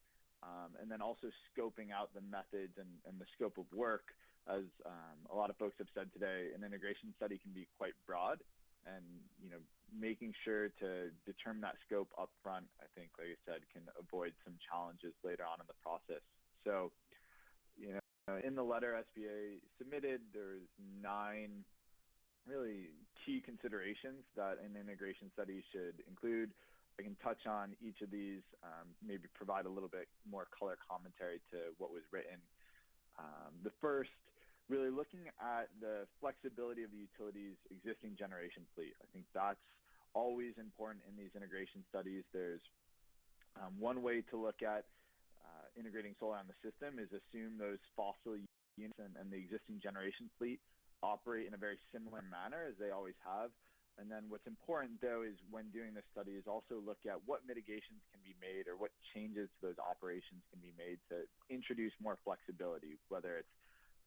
and then also scoping out the methods and the scope of work. As a lot of folks have said today, an integration study can be quite broad, and making sure to determine that scope up front, I think, like I said, can avoid some challenges later on in the process. So, in the letter SBA submitted, there's 9 really key considerations that an integration study should include. I can touch on each of these, maybe provide a little bit more color commentary to what was written. The first, really looking at the flexibility of the utility's existing generation fleet. I think that's always important in these integration studies. There's one way to look at integrating solar on the system is assume those fossil units and the existing generation fleet operate in a very similar manner as they always have. And then what's important, though, is when doing this study is also look at what mitigations can be made or what changes to those operations can be made to introduce more flexibility, whether it's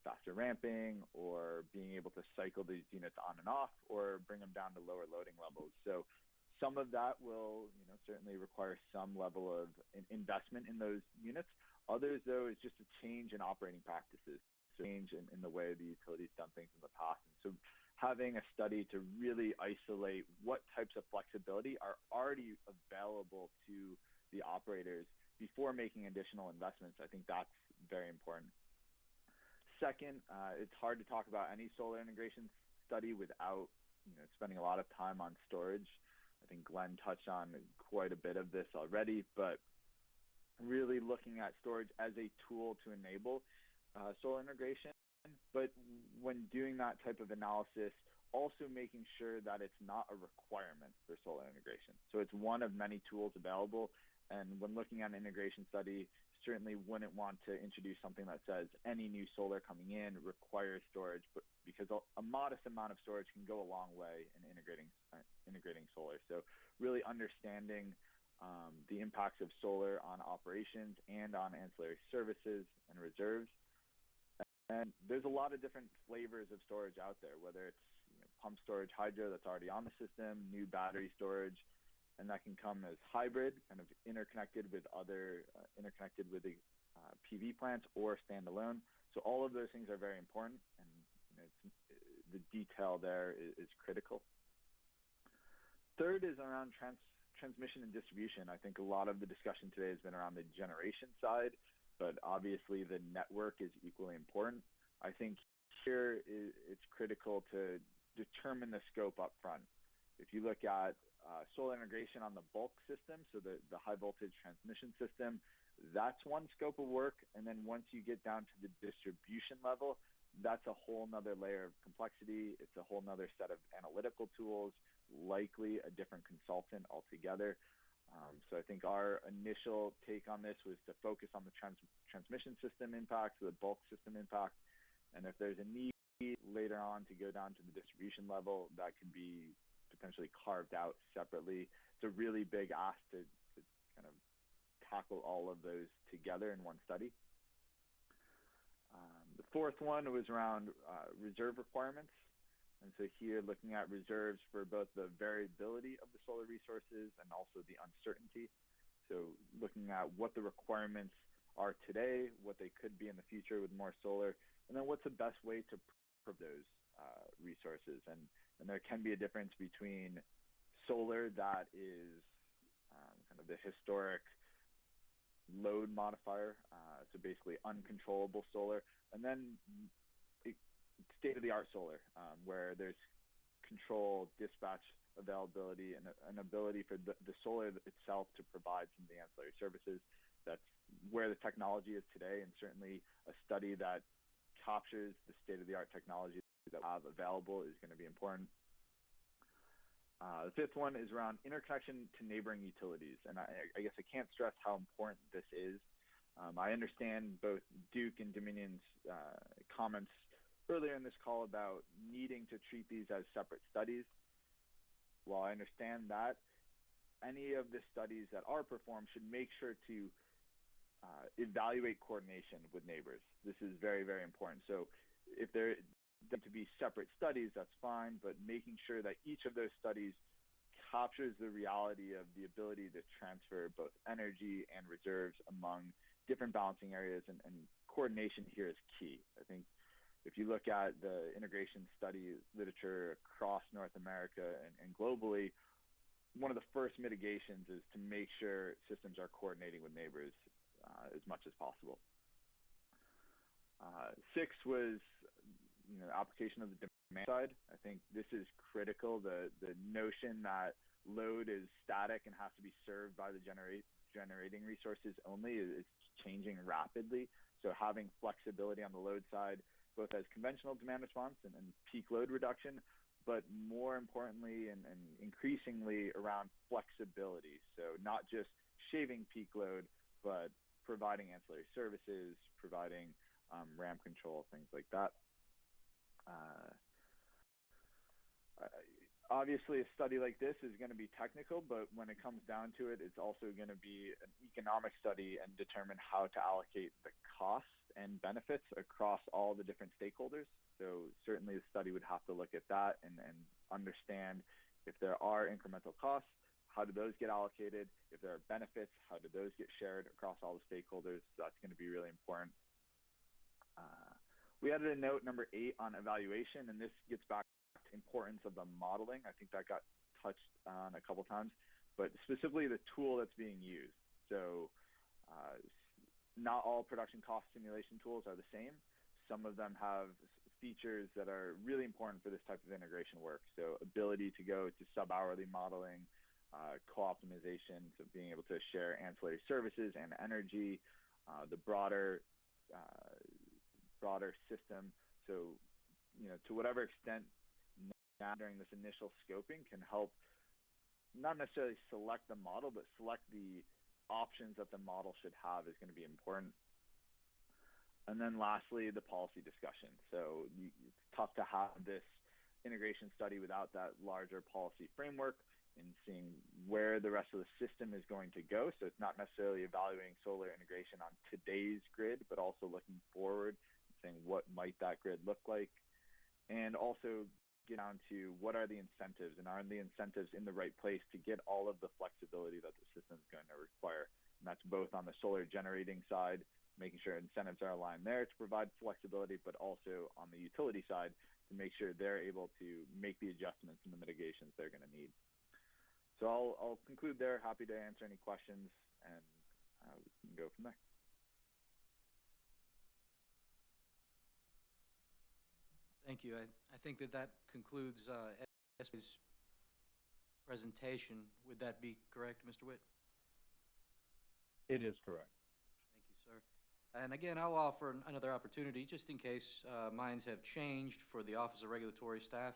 faster ramping or being able to cycle these units on and off or bring them down to lower loading levels. So some of that will certainly require some level of investment in those units. Others, though, is just a change in operating practices, change in the way the utility's done things in the past. And so having a study to really isolate what types of flexibility are already available to the operators before making additional investments, I think that's very important. Second, it's hard to talk about any solar integration study without spending a lot of time on storage. I think Glenn touched on quite a bit of this already, but really looking at storage as a tool to enable solar integration. But when doing that type of analysis, also making sure that it's not a requirement for solar integration. So it's one of many tools available. And when looking at an integration study, certainly wouldn't want to introduce something that says any new solar coming in requires storage, but because a modest amount of storage can go a long way in integrating solar. So really understanding the impacts of solar on operations and on ancillary services and reserves. And there's a lot of different flavors of storage out there, whether it's pump storage, hydro that's already on the system, new battery storage, and that can come as hybrid, kind of interconnected with the PV plants or standalone. So all of those things are very important, and the detail there is critical. Third is around transmission and distribution. I think a lot of the discussion today has been around the generation side, but obviously the network is equally important. I think here it's critical to determine the scope up front. If you look at solar integration on the bulk system, so the high voltage transmission system, that's one scope of work. And then once you get down to the distribution level, that's a whole nother layer of complexity. It's a whole nother set of analytical tools, likely a different consultant altogether. So I think our initial take on this was to focus on the transmission system impacts, the bulk system impact, and if there's a need later on to go down to the distribution level, that can be potentially carved out separately. It's a really big ask to kind of tackle all of those together in one study. The fourth one was around reserve requirements. And so here, looking at reserves for both the variability of the solar resources and also the uncertainty. So looking at what the requirements are today, what they could be in the future with more solar, and then what's the best way to prove those resources. And there can be a difference between solar that is kind of the historic load modifier, so basically uncontrollable solar, and then state-of-the-art solar, where there's control, dispatch availability, and an ability for the solar itself to provide some of the ancillary services. That's where the technology is today, and certainly a study that captures the state-of-the-art technology that we have available is going to be important. The fifth one is around interconnection to neighboring utilities, and I guess I can't stress how important this is. I understand both Duke and Dominion's comments earlier in this call about needing to treat these as separate studies. While I understand that, any of the studies that are performed should make sure to evaluate coordination with neighbors. This is very, very important. So if they're to be separate studies, that's fine, but making sure that each of those studies captures the reality of the ability to transfer both energy and reserves among different balancing areas, and coordination here is key. I think if you look at the integration study literature across North America and globally, one of the first mitigations is to make sure systems are coordinating with neighbors as much as possible. Six was application of the demand side. I think this is critical. The notion that load is static and has to be served by the generating resources only is changing rapidly. So having flexibility on the load side, both as conventional demand response and peak load reduction, but more importantly and increasingly around flexibility. So not just shaving peak load, but providing ancillary services, providing ramp control, things like that. Obviously, a study like this is going to be technical, but when it comes down to it, it's also going to be an economic study and determine how to allocate the costs and benefits across all the different stakeholders. So certainly the study would have to look at that and understand if there are incremental costs, how do those get allocated? If there are benefits, how do those get shared across all the stakeholders? So that's going to be really important. We added a note number 8 on evaluation, and this gets back to the importance of the modeling. I think that got touched on a couple times, but specifically the tool that's being used. So not all production cost simulation tools are the same. Some of them have features that are really important for this type of integration work. So ability to go to sub-hourly modeling, co-optimization, so being able to share ancillary services and energy, the broader system. So, to whatever extent now during this initial scoping can help not necessarily select the model, but select the options that the model should have is going to be important. And then lastly, the policy discussion. So it's tough to have this integration study without that larger policy framework and seeing where the rest of the system is going to go. So it's not necessarily evaluating solar integration on today's grid, but also looking forward and saying what might that grid look like. And also get down to what are the incentives, and are the incentives in the right place to get all of the flexibility that the system is going to require. And that's both on the solar generating side, making sure incentives are aligned there to provide flexibility, but also on the utility side to make sure they're able to make the adjustments and the mitigations they're going to need. So I'll conclude there. Happy to answer any questions, and we can go from there. Thank you. I think that concludes SB's presentation. Would that be correct, Mr. Witt? It is correct. Thank you, sir. And again, I'll offer another opportunity just in case minds have changed for the Office of Regulatory Staff.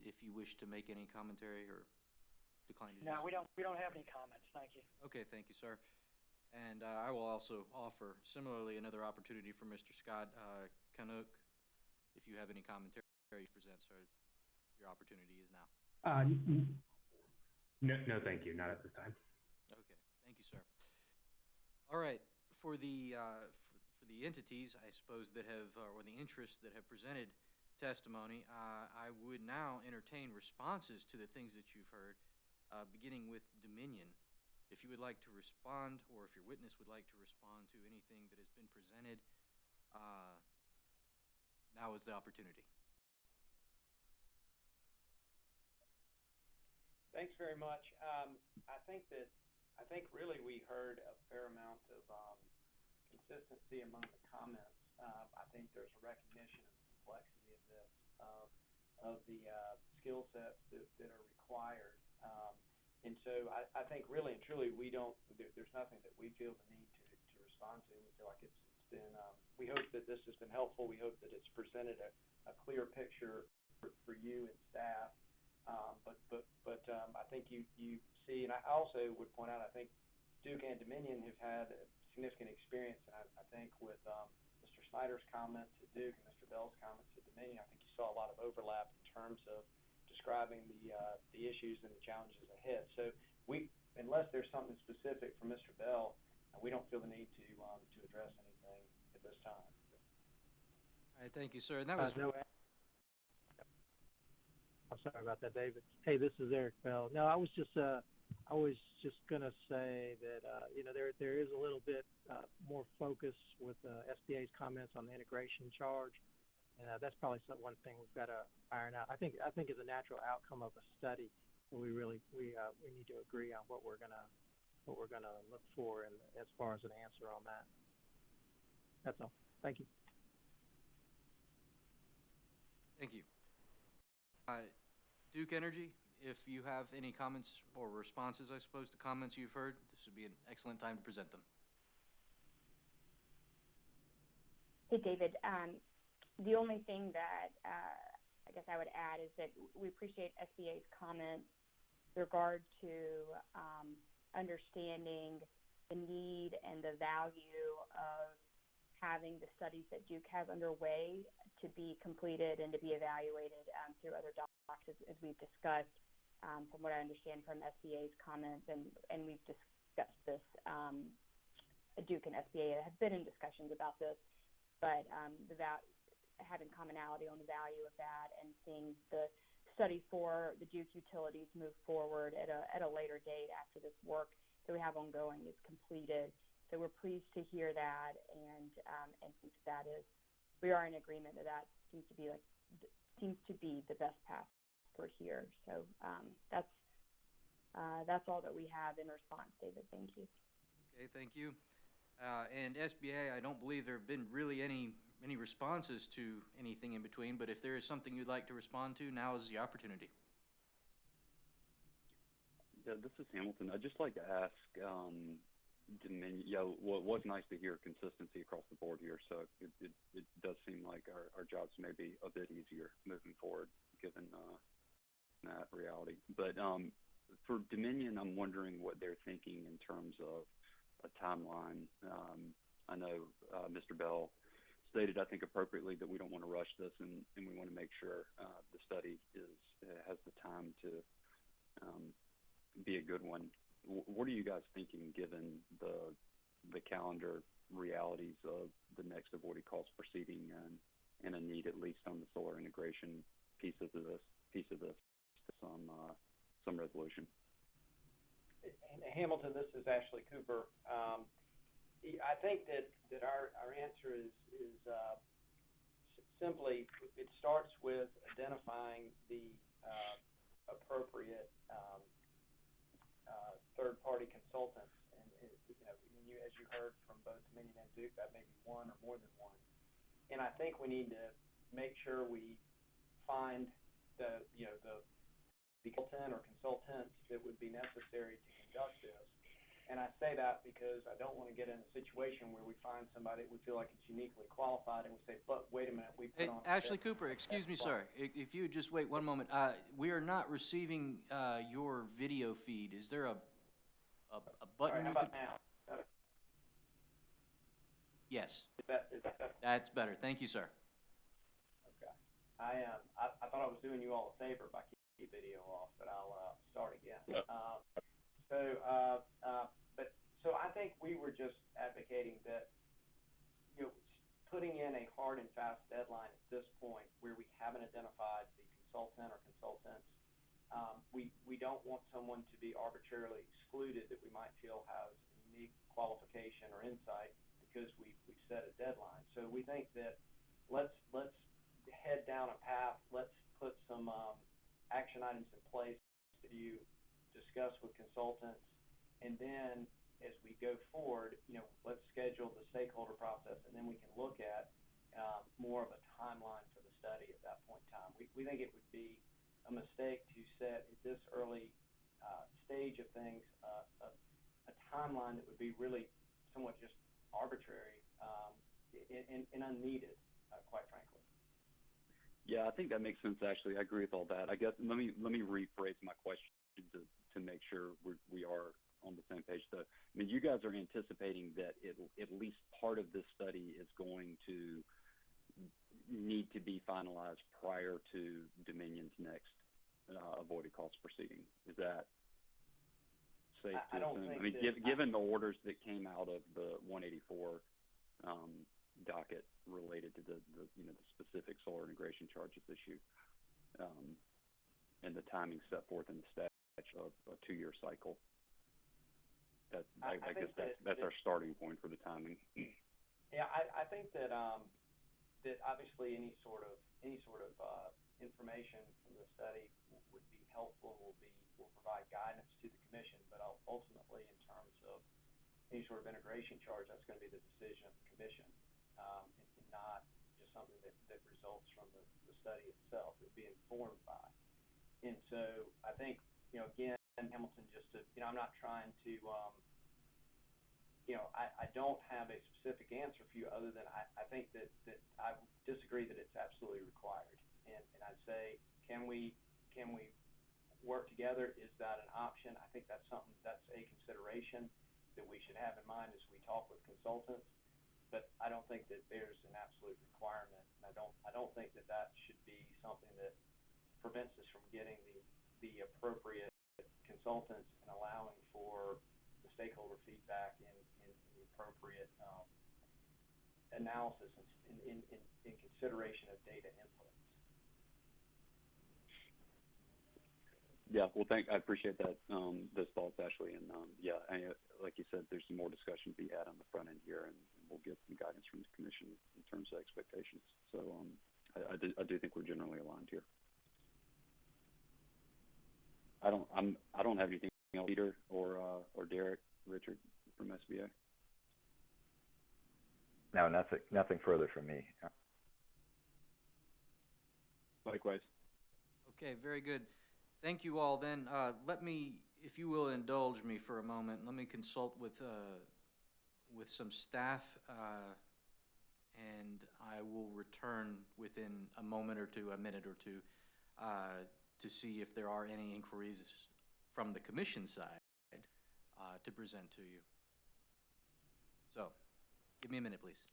If you wish to make any commentary or decline to do so. No, we don't have any comments. Thank you. Okay, thank you, sir. And I will also offer similarly another opportunity for Mr. Scott Canuck. If you have any commentary to present, sir, your opportunity is now. No, thank you. Not at this time. Okay, thank you, sir. All right, for the entities, I suppose, that have, or the interests that have presented testimony, I would now entertain responses to the things that you've heard, beginning with Dominion. If you would like to respond, or if your witness would like to respond to anything that has been presented, now is the opportunity. Thanks very much. I think really we heard a fair amount of consistency among the comments. I think there's a recognition of the complexity of this, of the skill sets that are required. And so I think really and truly there's nothing that we feel the need to respond to. We feel like it's been, we hope that this has been helpful. We hope that it's presented a clear picture for you and staff. But I think you see, and I also would point out, I think Duke and Dominion have had significant experience, and I think with Mr. Snyder's comments at Duke and Mr. Bell's comments at Dominion, I think you saw a lot of overlap in terms of describing the issues and the challenges ahead. So unless there's something specific from Mr. Bell, we don't feel the need to address anything at this time. All right, thank you, sir. And that was I'm sorry about that, David. Hey, this is Eric Bell. No, I was just gonna say that there is a little bit more focus with SBA's comments on the integration charge. And that's probably one thing we've got to iron out. I think as a natural outcome of a study, we need to agree on what we're gonna look for, and as far as an answer on that. That's all. Thank you. Thank you. Duke Energy, if you have any comments or responses, I suppose, to comments you've heard, this would be an excellent time to present them. Hey, David. The only thing that I guess I would add is that we appreciate SBA's comments with regard to understanding the need and the value of having the studies that Duke has underway to be completed and to be evaluated through other docs, as we've discussed, from what I understand from SBA's comments, and we've discussed this. Duke and SBA have been in discussions about this, but having commonality on the value of that and seeing the study for the Duke utilities move forward at a later date after this work that we have ongoing is completed. So we're pleased to hear that, and think that we are in agreement that seems to be the best path for here. So that's all that we have in response, David. Thank you. Okay, thank you. And SBA, I don't believe there have been really any responses to anything in between, but if there is something you'd like to respond to, now is the opportunity. Yeah, this is Hamilton. I'd just like to ask, Dominion, well, it was nice to hear consistency across the board here, so it does seem like our jobs may be a bit easier moving forward, given that reality. But for Dominion, I'm wondering what they're thinking in terms of a timeline. I know Mr. Bell stated, I think appropriately, that we don't want to rush this, and we want to make sure the study has the time to be a good one. What are you guys thinking, given the calendar realities of the next avoided cost proceeding and a need, at least on the solar integration piece of this, some resolution? Hamilton, this is Ashley Cooper. I think that our answer is simply, it starts with identifying the appropriate third-party consultants, and as you heard from both Dominion and Duke, that may be one or more than one. And I think we need to make sure we find the consultant or consultants that would be necessary to conduct this. And I say that because I don't want to get in a situation where we find somebody we feel like is uniquely qualified and we say, but wait a minute, we put on... Ashley Cooper, excuse me, sir. If you would just wait one moment. We are not receiving your video feed. Is there a button? Sorry, how about now? Yes. Is that better? That's better. Thank you, sir. Okay. I thought I was doing you all a favor by keeping the video off, but I'll start again. Yep. So I think we were just advocating that, putting in a hard and fast deadline at this point where we haven't identified the consultant or consultants, we don't want someone to be arbitrarily excluded that we might feel has a unique qualification or insight because we've set a deadline. So we think that let's head down a path. Let's put some action items in place that you discuss with consultants, and then as we go forward, let's schedule the stakeholder process, and then we can look at more of a timeline for the study at that point in time. We think it would be a mistake to set at this early stage of things a timeline that would be really somewhat just arbitrary and unneeded, quite frankly. Yeah, I think that makes sense, Ashley. I agree with all that. I guess let me rephrase my question to make sure we are on the same page. So, I mean, you guys are anticipating that at least part of this study is going to need to be finalized prior to Dominion's next avoided cost proceeding. Is that safe to assume? I mean, given the orders that came out of the 184 docket related to the specific solar integration charges issue, and the timing set forth in the statute of a 2-year cycle. I guess that's our starting point for the timing. Yeah, I think that that obviously any sort of information from the study would be helpful. Will provide guidance to the commission, but ultimately, in terms of any sort of integration charge, that's going to be the decision of the commission, and not just something that results from the study itself. It would be informed by. And so I think, again, Hamilton, just to, I'm not trying to, I don't have a specific answer for you other than I think that I disagree that it's absolutely required. And I'd say, can we work together? Is that an option? I think that's a consideration that we should have in mind as we talk with consultants. But I don't think that there's an absolute requirement. And I don't think that should be something that prevents us from getting the appropriate consultants and allowing for the stakeholder feedback and the appropriate analysis in consideration of data inputs. Yeah, well, I appreciate that, those thoughts, Ashley. And yeah, like you said, there's some more discussion to be had on the front end here, and we'll get some guidance from the commission in terms of expectations. So I do think we're generally aligned here. I don't have anything else, Peter or Derek, Richard from SBA. No, nothing further from me. Likewise. Okay, very good. Thank you all. Then let me, if you will indulge me for a moment, let me consult with some staff, and I will return within a moment or two, a minute or two, to see if there are any inquiries from the commission side to present to you. So, give me a minute, please.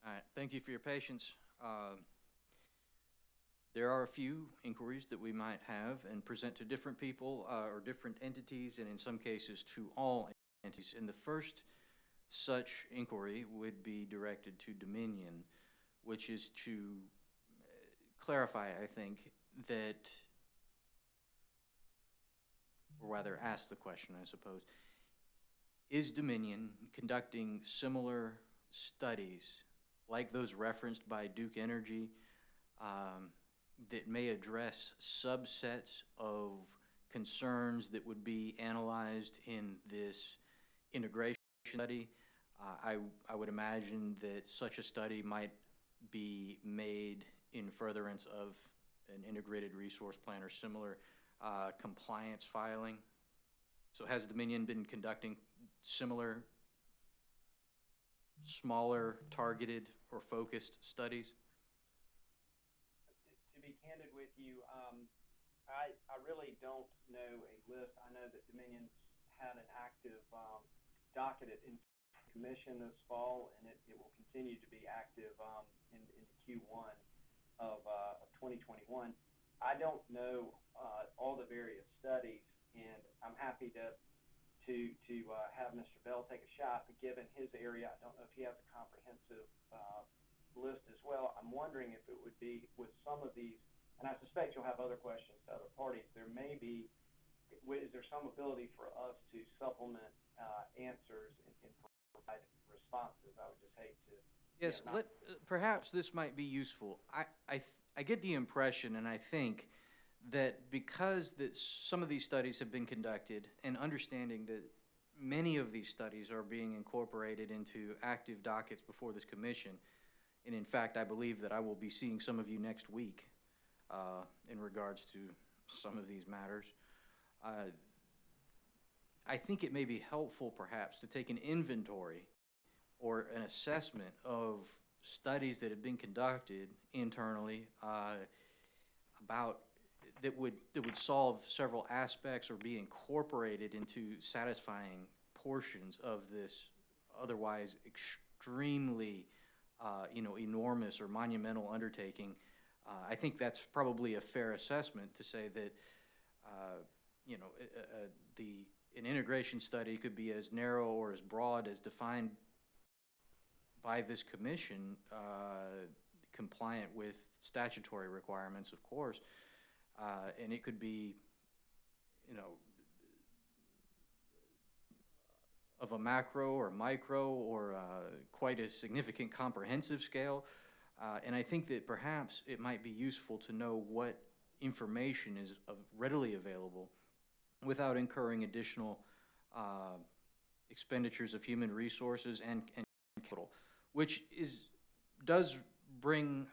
All right, thank you for your patience. There are a few inquiries that we might have and present to different people or different entities, and in some cases to all entities. And the first such inquiry would be directed to Dominion, which is to clarify, I think, that, or rather ask the question, I suppose, is Dominion conducting similar studies like those referenced by Duke Energy that may address subsets of concerns that would be analyzed in this integration study? I would imagine that such a study might be made in furtherance of an integrated resource plan or similar compliance filing. So has Dominion been conducting similar, smaller, targeted, or focused studies? To be candid with you, I really don't know a list. I know that Dominion's had an active docket in commission this fall, and it will continue to be active in Q1 of 2021. I don't know all the various studies, and I'm happy to have Mr. Bell take a shot, but given his area, I don't know if he has a comprehensive list as well. I'm wondering if it would be with some of these, and I suspect you'll have other questions to other parties. There may be, is there some ability for us to supplement answers and provide responses? I would just hate to. Yes, perhaps this might be useful. I get the impression, and I think that because some of these studies have been conducted, and understanding that many of these studies are being incorporated into active dockets before this commission, and in fact, I believe that I will be seeing some of you next week in regards to some of these matters. I think it may be helpful, perhaps, to take an inventory or an assessment of studies that have been conducted internally about that would solve several aspects or be incorporated into satisfying portions of this otherwise extremely enormous or monumental undertaking. I think that's probably a fair assessment to say that an integration study could be as narrow or as broad as defined by this commission, compliant with statutory requirements, of course, and it could be, of a macro or micro or quite a significant comprehensive scale. And I think that perhaps it might be useful to know what information is readily available without incurring additional expenditures of human resources and capital, which does bring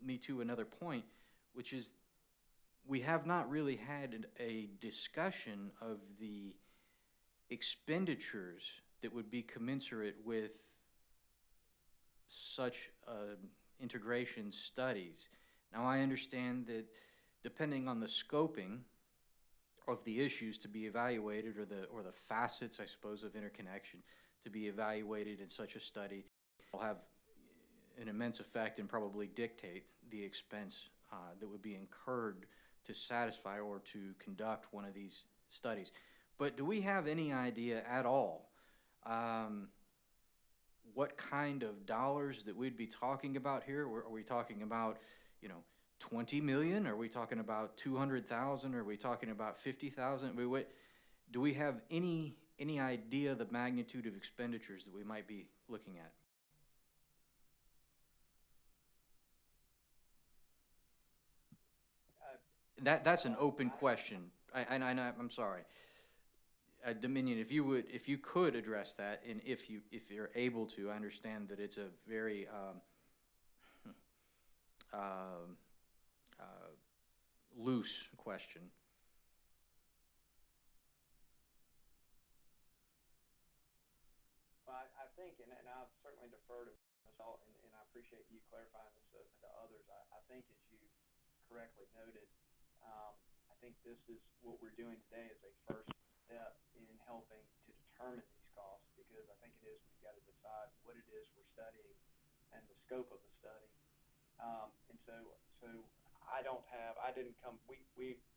me to another point, which is we have not really had a discussion of the expenditures that would be commensurate with such integration studies. Now, I understand that depending on the scoping of the issues to be evaluated, or the facets, I suppose, of interconnection to be evaluated in such a study, will have an immense effect and probably dictate the expense that would be incurred to satisfy or to conduct one of these studies. But do we have any idea at all what kind of dollars that we'd be talking about here? Are we talking about, 20 million? Are we talking about 200,000? Are we talking about 50,000? Do we have any idea the magnitude of expenditures that we might be looking at? That's an open question. I'm sorry. Dominion, if you could address that, and if you're able to, I understand that it's a very loose question. Well, I think, and I'll certainly defer to Michelle, and I appreciate you clarifying this open to others. I think, as you correctly noted, I think this is what we're doing today is a first step in helping to determine these costs, because I think it is, we've got to decide what it is we're studying and the scope of the study. And so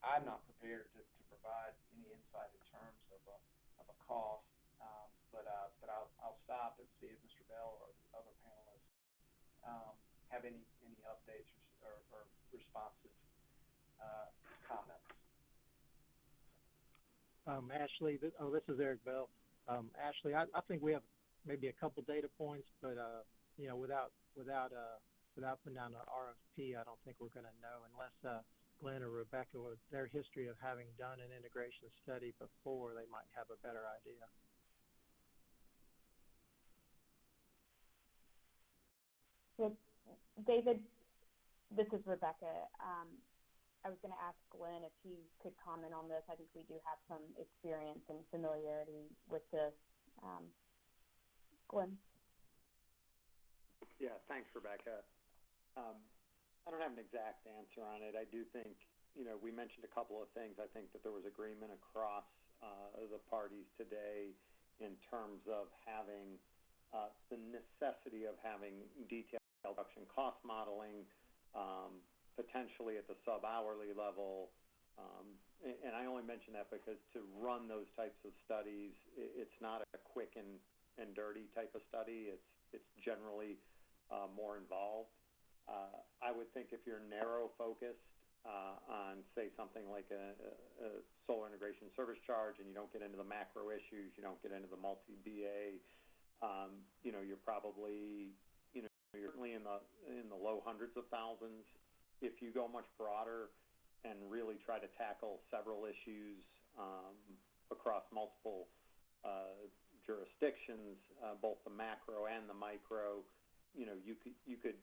I'm not prepared to provide any insight in terms of a cost, but I'll stop and see if Mr. Bell or the other panelists have any updates or responsive comments. Ashley, this is Eric Bell. Ashley, I think we have maybe a couple data points, but without putting down an RFP, I don't think we're going to know unless Glenn or Rebecca, with their history of having done an integration study before, they might have a better idea. So, David, this is Rebecca. I was going to ask Glenn if he could comment on this. I think we do have some experience and familiarity with this. Glenn? Yeah, thanks, Rebecca. I don't have an exact answer on it. I do think, we mentioned a couple of things. I think that there was agreement across the parties today in terms of having the necessity of having detailed production cost modeling, potentially at the sub-hourly level. And I only mention that because to run those types of studies, it's not a quick and dirty type of study. It's generally more involved. I would think if you're narrow focused on, say, something like a solar integration service charge, and you don't get into the macro issues, you don't get into the multi-BA, you're probably, you're certainly in the low hundreds of thousands. If you go much broader and really try to tackle several issues across multiple jurisdictions, both the macro and the micro, you could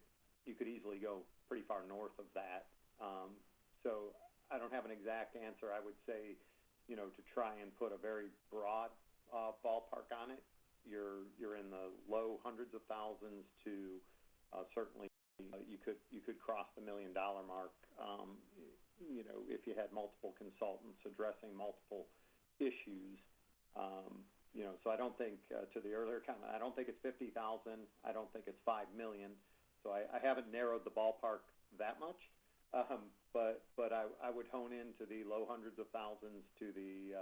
easily go pretty far north of that. So I don't have an exact answer. I would say, to try and put a very broad ballpark on it, you're in the low hundreds of thousands to certainly you could cross the $1 million mark. If you had multiple consultants addressing multiple issues. So I don't think, to the earlier comment, I don't think it's 50,000. I don't think it's 5 million. So I haven't narrowed the ballpark that much. But I would hone into the low hundreds of thousands to the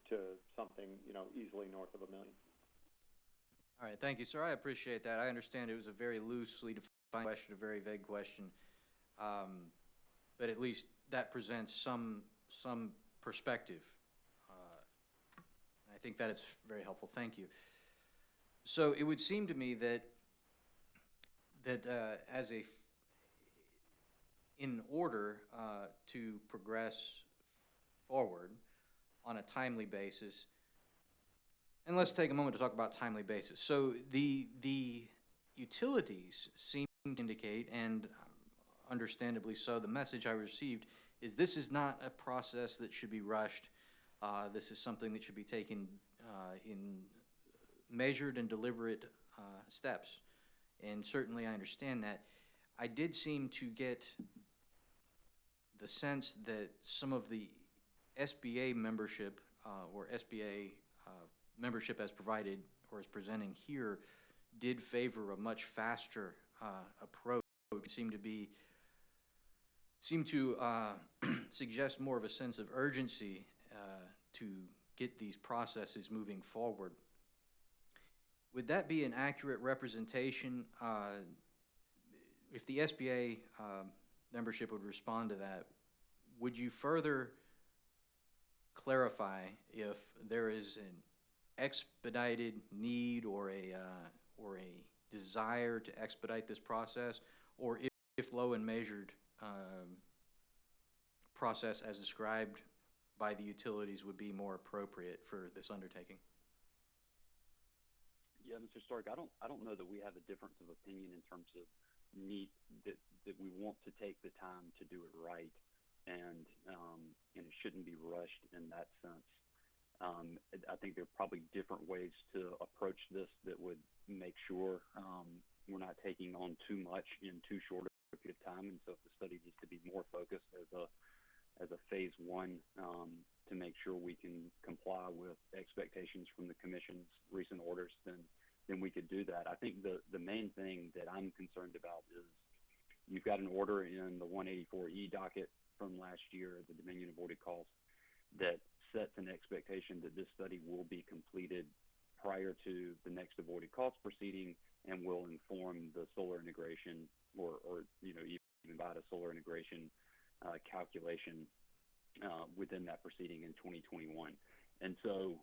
to something easily north of $1 million. All right, thank you, sir. I appreciate that. I understand it was a very loosely defined question, a very vague question, but at least that presents some perspective. I think that is very helpful. Thank you. So it would seem to me that in order to progress forward on a timely basis, and let's take a moment to talk about timely basis. So the utilities seem to indicate, and understandably so, the message I received is this is not a process that should be rushed. This is something that should be taken in measured and deliberate steps. And certainly I understand that. I did seem to get the sense that some of the SBA membership or SBA membership as provided or as presenting here did favor a much faster approach. Seem to suggest more of a sense of urgency to get these processes moving forward. Would that be an accurate representation? If the SBA membership would respond to that, would you further clarify if there is an expedited need or a desire to expedite this process, or if low and measured process as described by the utilities would be more appropriate for this undertaking? Yeah, Mr. Stark, I don't know that we have a difference of opinion in terms of need that we want to take the time to do it right, and it shouldn't be rushed in that sense. I think there are probably different ways to approach this that would make sure we're not taking on too much in too short a period of time. And so if the study needs to be more focused as a phase one to make sure we can comply with expectations from the Commission's recent orders, then then we could do that. I think the main thing that I'm concerned about is you've got an order in the 184E docket from last year, the Dominion avoided cost, that sets an expectation that this study will be completed prior to the next avoided cost proceeding and will inform the solar integration or even about a solar integration calculation within that proceeding in 2021. And so,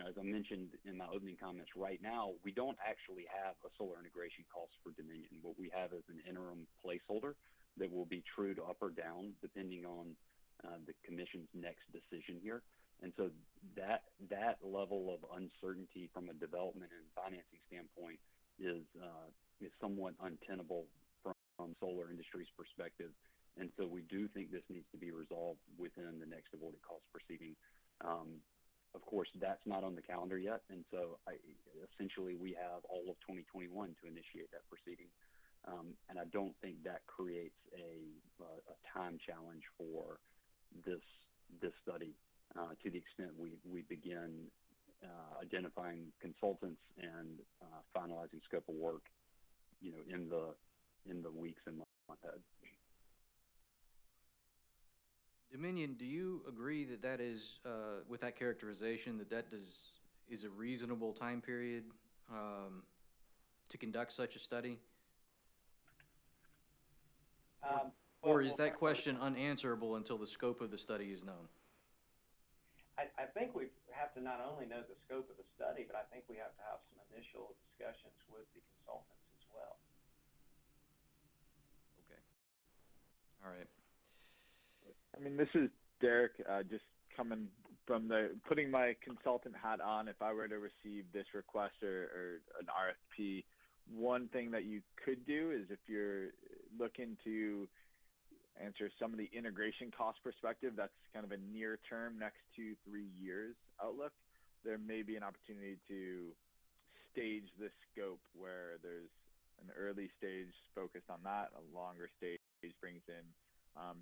as I mentioned in my opening comments, right now, we don't actually have a solar integration cost for Dominion. What we have is an interim placeholder that will be trued up or down depending on the commission's next decision here. And so that level of uncertainty from a development and financing standpoint is somewhat untenable from solar industry's perspective. And so we do think this needs to be resolved within the next avoided cost proceeding. Of course, that's not on the calendar yet, and so essentially we have all of 2021 to initiate that proceeding. And I don't think that creates a time challenge for this study to the extent we begin identifying consultants and finalizing scope of work, in the weeks and months ahead. Dominion, do you agree that is, with that characterization, that is a reasonable time period to conduct such a study? Or is that question unanswerable until the scope of the study is known? I think we have to not only know the scope of the study, but I think we have to have some initial discussions with the consultants as well. Okay. All right. I mean, this is Derek, just coming from putting my consultant hat on. If I were to receive this request or an RFP, one thing that you could do is, if you're looking to answer some of the integration cost perspective, that's kind of a near term, next 2-3 years outlook, there may be an opportunity to stage the scope where there's an early stage focused on that, a longer stage brings in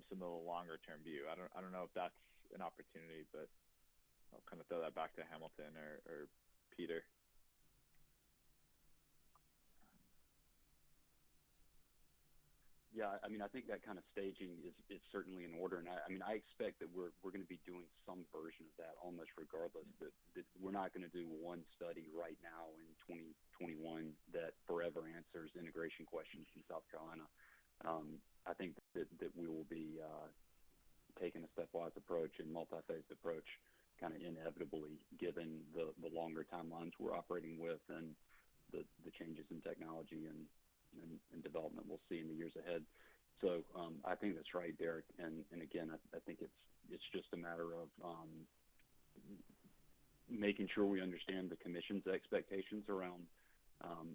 some of the longer term view. I don't know if that's an opportunity, but I'll kind of throw that back to Hamilton or Peter. Yeah, I mean, I think that kind of staging is certainly in order, and I expect that we're going to be doing some version of that almost regardless. That we're not going to do one study right now in 2021 that forever answers integration questions in South Carolina. I think that we will be taking a stepwise approach and multi-phased approach, kind of inevitably, given the longer timelines we're operating with and the changes in technology and development we'll see in the years ahead. So I think that's right, Derek. And again, I think it's just a matter of making sure we understand the Commission's expectations around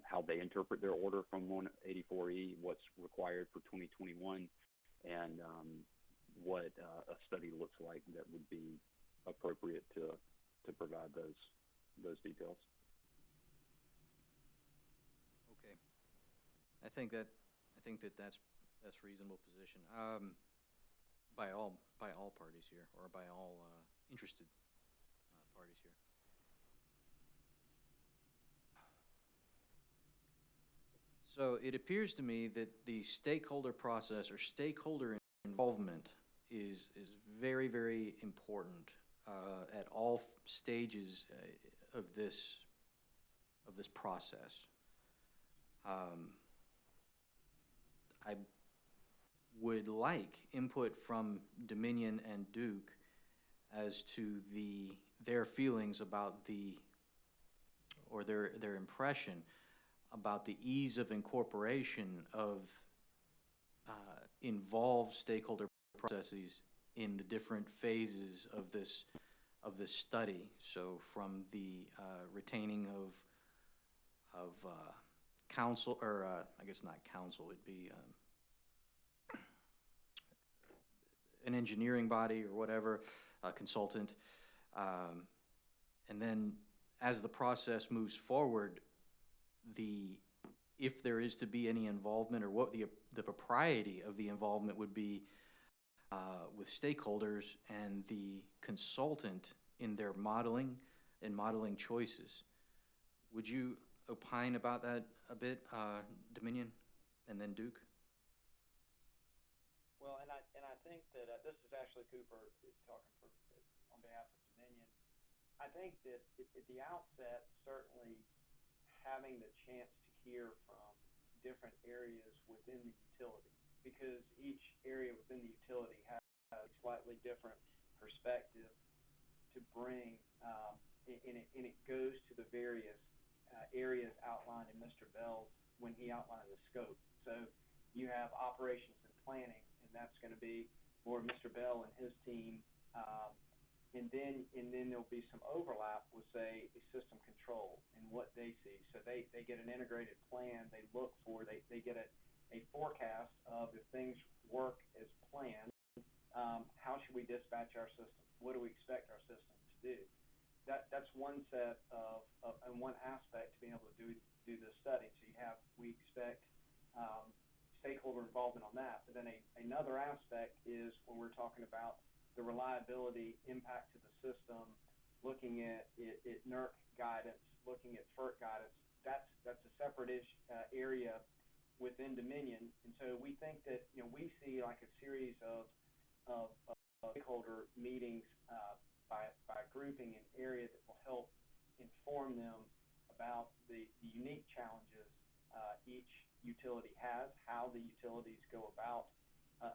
how they interpret their order from 184E, what's required for 2021, and what a study looks like that would be appropriate to provide those details. Okay. I think that's reasonable position by all parties here, or by all interested parties here. So it appears to me that the stakeholder process or stakeholder involvement is very, very important at all stages of this process. I would like input from Dominion and Duke as to their feelings about their impression about the ease of incorporation of involved stakeholder processes in the different phases of this study. So from the retaining of counsel, or I guess not counsel, it'd be an engineering body or whatever, a consultant, and then as the process moves forward, if there is to be any involvement, or what the propriety of the involvement would be with stakeholders and the consultant in their modeling and modeling choices. Would you opine about that a bit, Dominion, and then Duke? Well, and I think that this is Ashley Cooper talking on behalf of Dominion. I think that at the outset, certainly having the chance to hear from different areas within the utility, because each area within the utility has a slightly different perspective to bring, and it goes to the various areas outlined in Mr. Bell's when he outlined the scope. So you have operations and planning, and that's going to be more Mr. Bell and his team, and then there'll be some overlap with, say, a system control and what they see. So they get an integrated plan. They look for, they get a forecast of if things work as planned, how should we dispatch our system? What do we expect our system to do? That's one set of and one aspect to being able to do this study. So we expect stakeholder involvement on that. But then another aspect is when we're talking about the reliability impact to the system, looking at NERC guidance, looking at FERC guidance. That's a separate area within Dominion. And so we think that we see like a series of stakeholder meetings by grouping an area that will help inform them about the unique challenges each utility has, how the utilities go about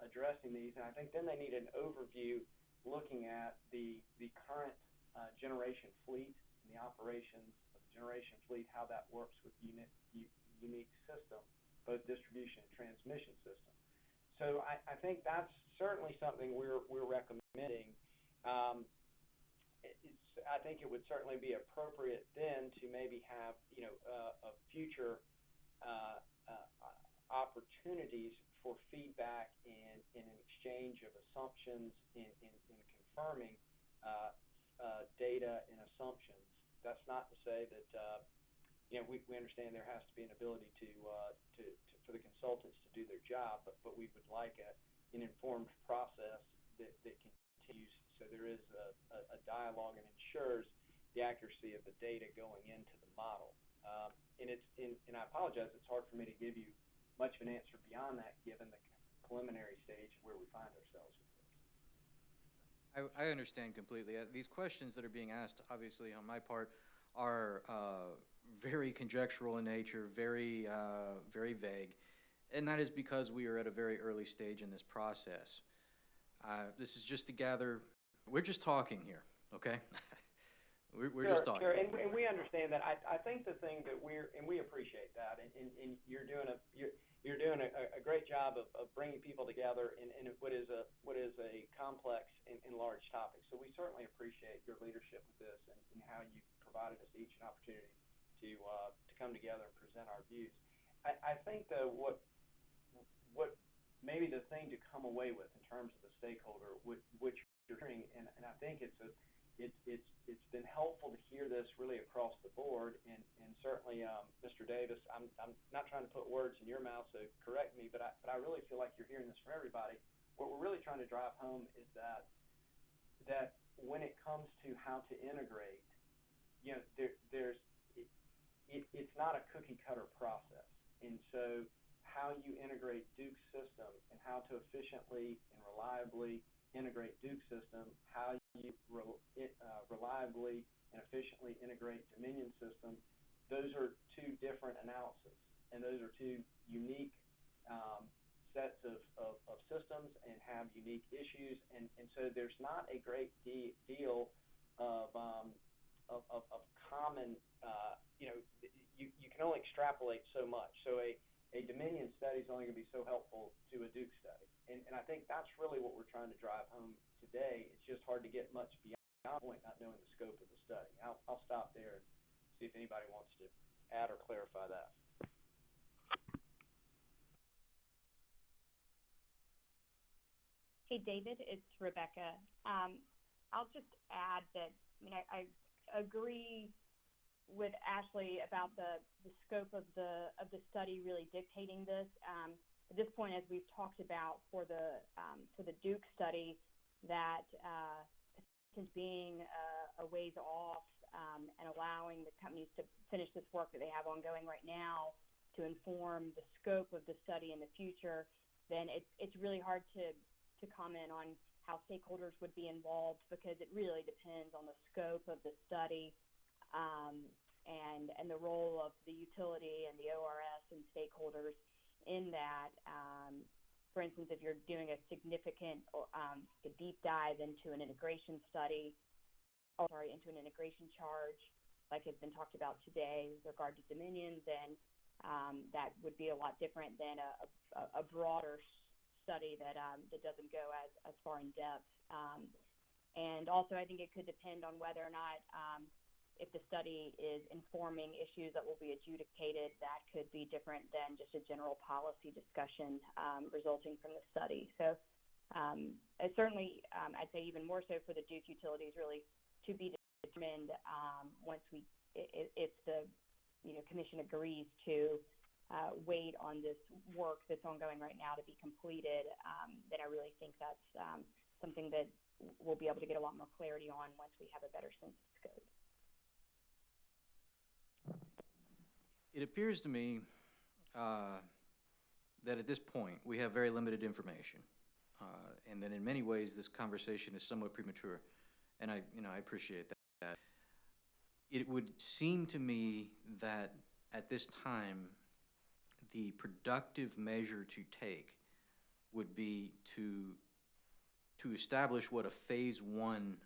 addressing these. And I think then they need an overview looking at the current generation fleet and the operations of the generation fleet, how that works with unique system, both distribution and transmission system. So I think that's certainly something we're recommending. I think it would certainly be appropriate then to maybe have a future opportunities for feedback and an exchange of assumptions in confirming data and assumptions. That's not to say that we understand there has to be an ability for the consultants to do their job, but we would like an informed process that continues, so there is a dialogue and ensures the accuracy of the data going into the model. And I apologize, it's hard for me to give you much of an answer beyond that, given the preliminary stage where we find ourselves with this. I understand completely. These questions that are being asked, obviously, on my part, are very conjectural in nature, very vague, and that is because we are at a very early stage in this process. This is just to gather. We're just talking here, okay? We're just talking. Sure, and we understand that. I think the thing that we appreciate that, and you're doing a great job of bringing people together in what is a complex and large topic. So we certainly appreciate your leadership with this and how you provided us each an opportunity to come together and present our views. I think though what maybe the thing to come away with in terms of the stakeholder, which you're hearing, and I think it's been helpful to hear this really across the board, and certainly Mr. Davis, I'm not trying to put words in your mouth, so correct me, but I really feel like you're hearing this from everybody. What we're really trying to drive home is that when it comes to how to integrate, it's not a cookie cutter process, and so how you integrate Duke's system and how to efficiently and reliably integrate Duke's system, how you reliably and efficiently integrate Dominion system, those are two different analyses, and those are two unique sets of systems and have unique issues, and so there's not a great deal of common, you can only extrapolate so much. So a Dominion study is only going to be so helpful to a Duke study. And I think that's really what we're trying to drive home today. It's just hard to get much beyond that point, not knowing the scope of the study. I'll stop there and see if anybody wants to add or clarify that. Hey, David, it's Rebecca. I'll just add that I agree with Ashley about the scope of the study really dictating this. At this point, as we've talked about for the Duke study, that is being a ways off and allowing the companies to finish this work that they have ongoing right now to inform the scope of the study in the future, then it's really hard to comment on how stakeholders would be involved, because it really depends on the scope of the study, and the role of the utility and the ORS and stakeholders in that. For instance, if you're doing a significant a deep dive into an integration study, into an integration charge, like has been talked about today with regard to Dominion, then that would be a lot different than a broader study that doesn't go as far in depth. And also, I think it could depend on whether or not, if the study is informing issues that will be adjudicated, that could be different than just a general policy discussion resulting from the study. So certainly, I'd say even more so for the Duke utilities, really to be determined if the commission agrees to wait on this work that's ongoing right now to be completed. Then I really think that's something that we'll be able to get a lot more clarity on once we have a better sense of scope. It appears to me that at this point we have very limited information, and that in many ways this conversation is somewhat premature, and I appreciate that. It would seem to me that at this time the productive measure to take would be to establish what a phase one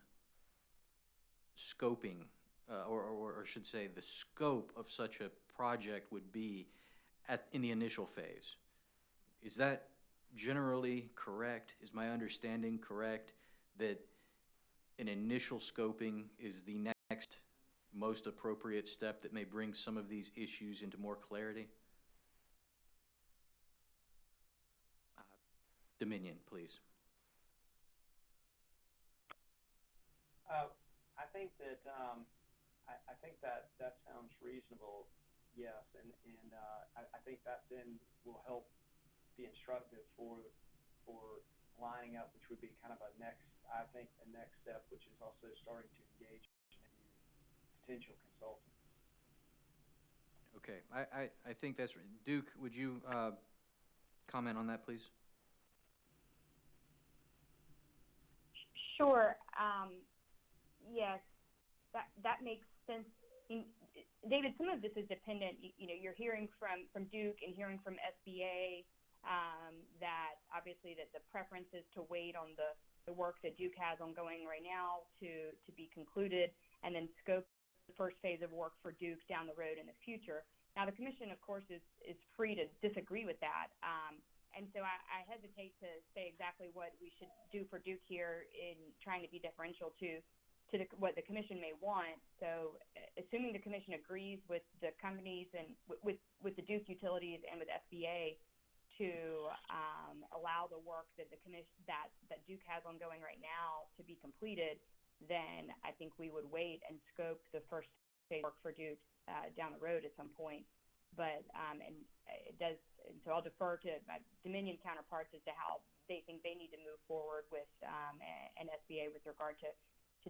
scoping, or I should say the scope of such a project would be in the initial phase. Is that generally correct? Is my understanding correct that an initial scoping is the next most appropriate step that may bring some of these issues into more clarity? Dominion, please. I think that sounds reasonable. Yes, and I think that then will help be instructive for lining up, which would be kind of a next step, which is also starting to engage potential consultants. Okay, I think that's right. Duke, would you comment on that, please? Sure. Yes, that makes sense. David, some of this is dependent. You're hearing from Duke and hearing from SBA that obviously that the preference is to wait on the work that Duke has ongoing right now to be concluded, and then scope the first phase of work for Duke down the road in the future. Now, the commission, of course, is free to disagree with that. And so I hesitate to say exactly what we should do for Duke here in trying to be deferential to what the commission may want. So assuming the commission agrees with the companies and with the Duke utilities and with SBA to allow the work that the commission that Duke has ongoing right now to be completed, then I think we would wait and scope the first phase work for Duke down the road at some point. But and it does, and so I'll defer to my Dominion counterparts as to how they think they need to move forward with an SBA with regard to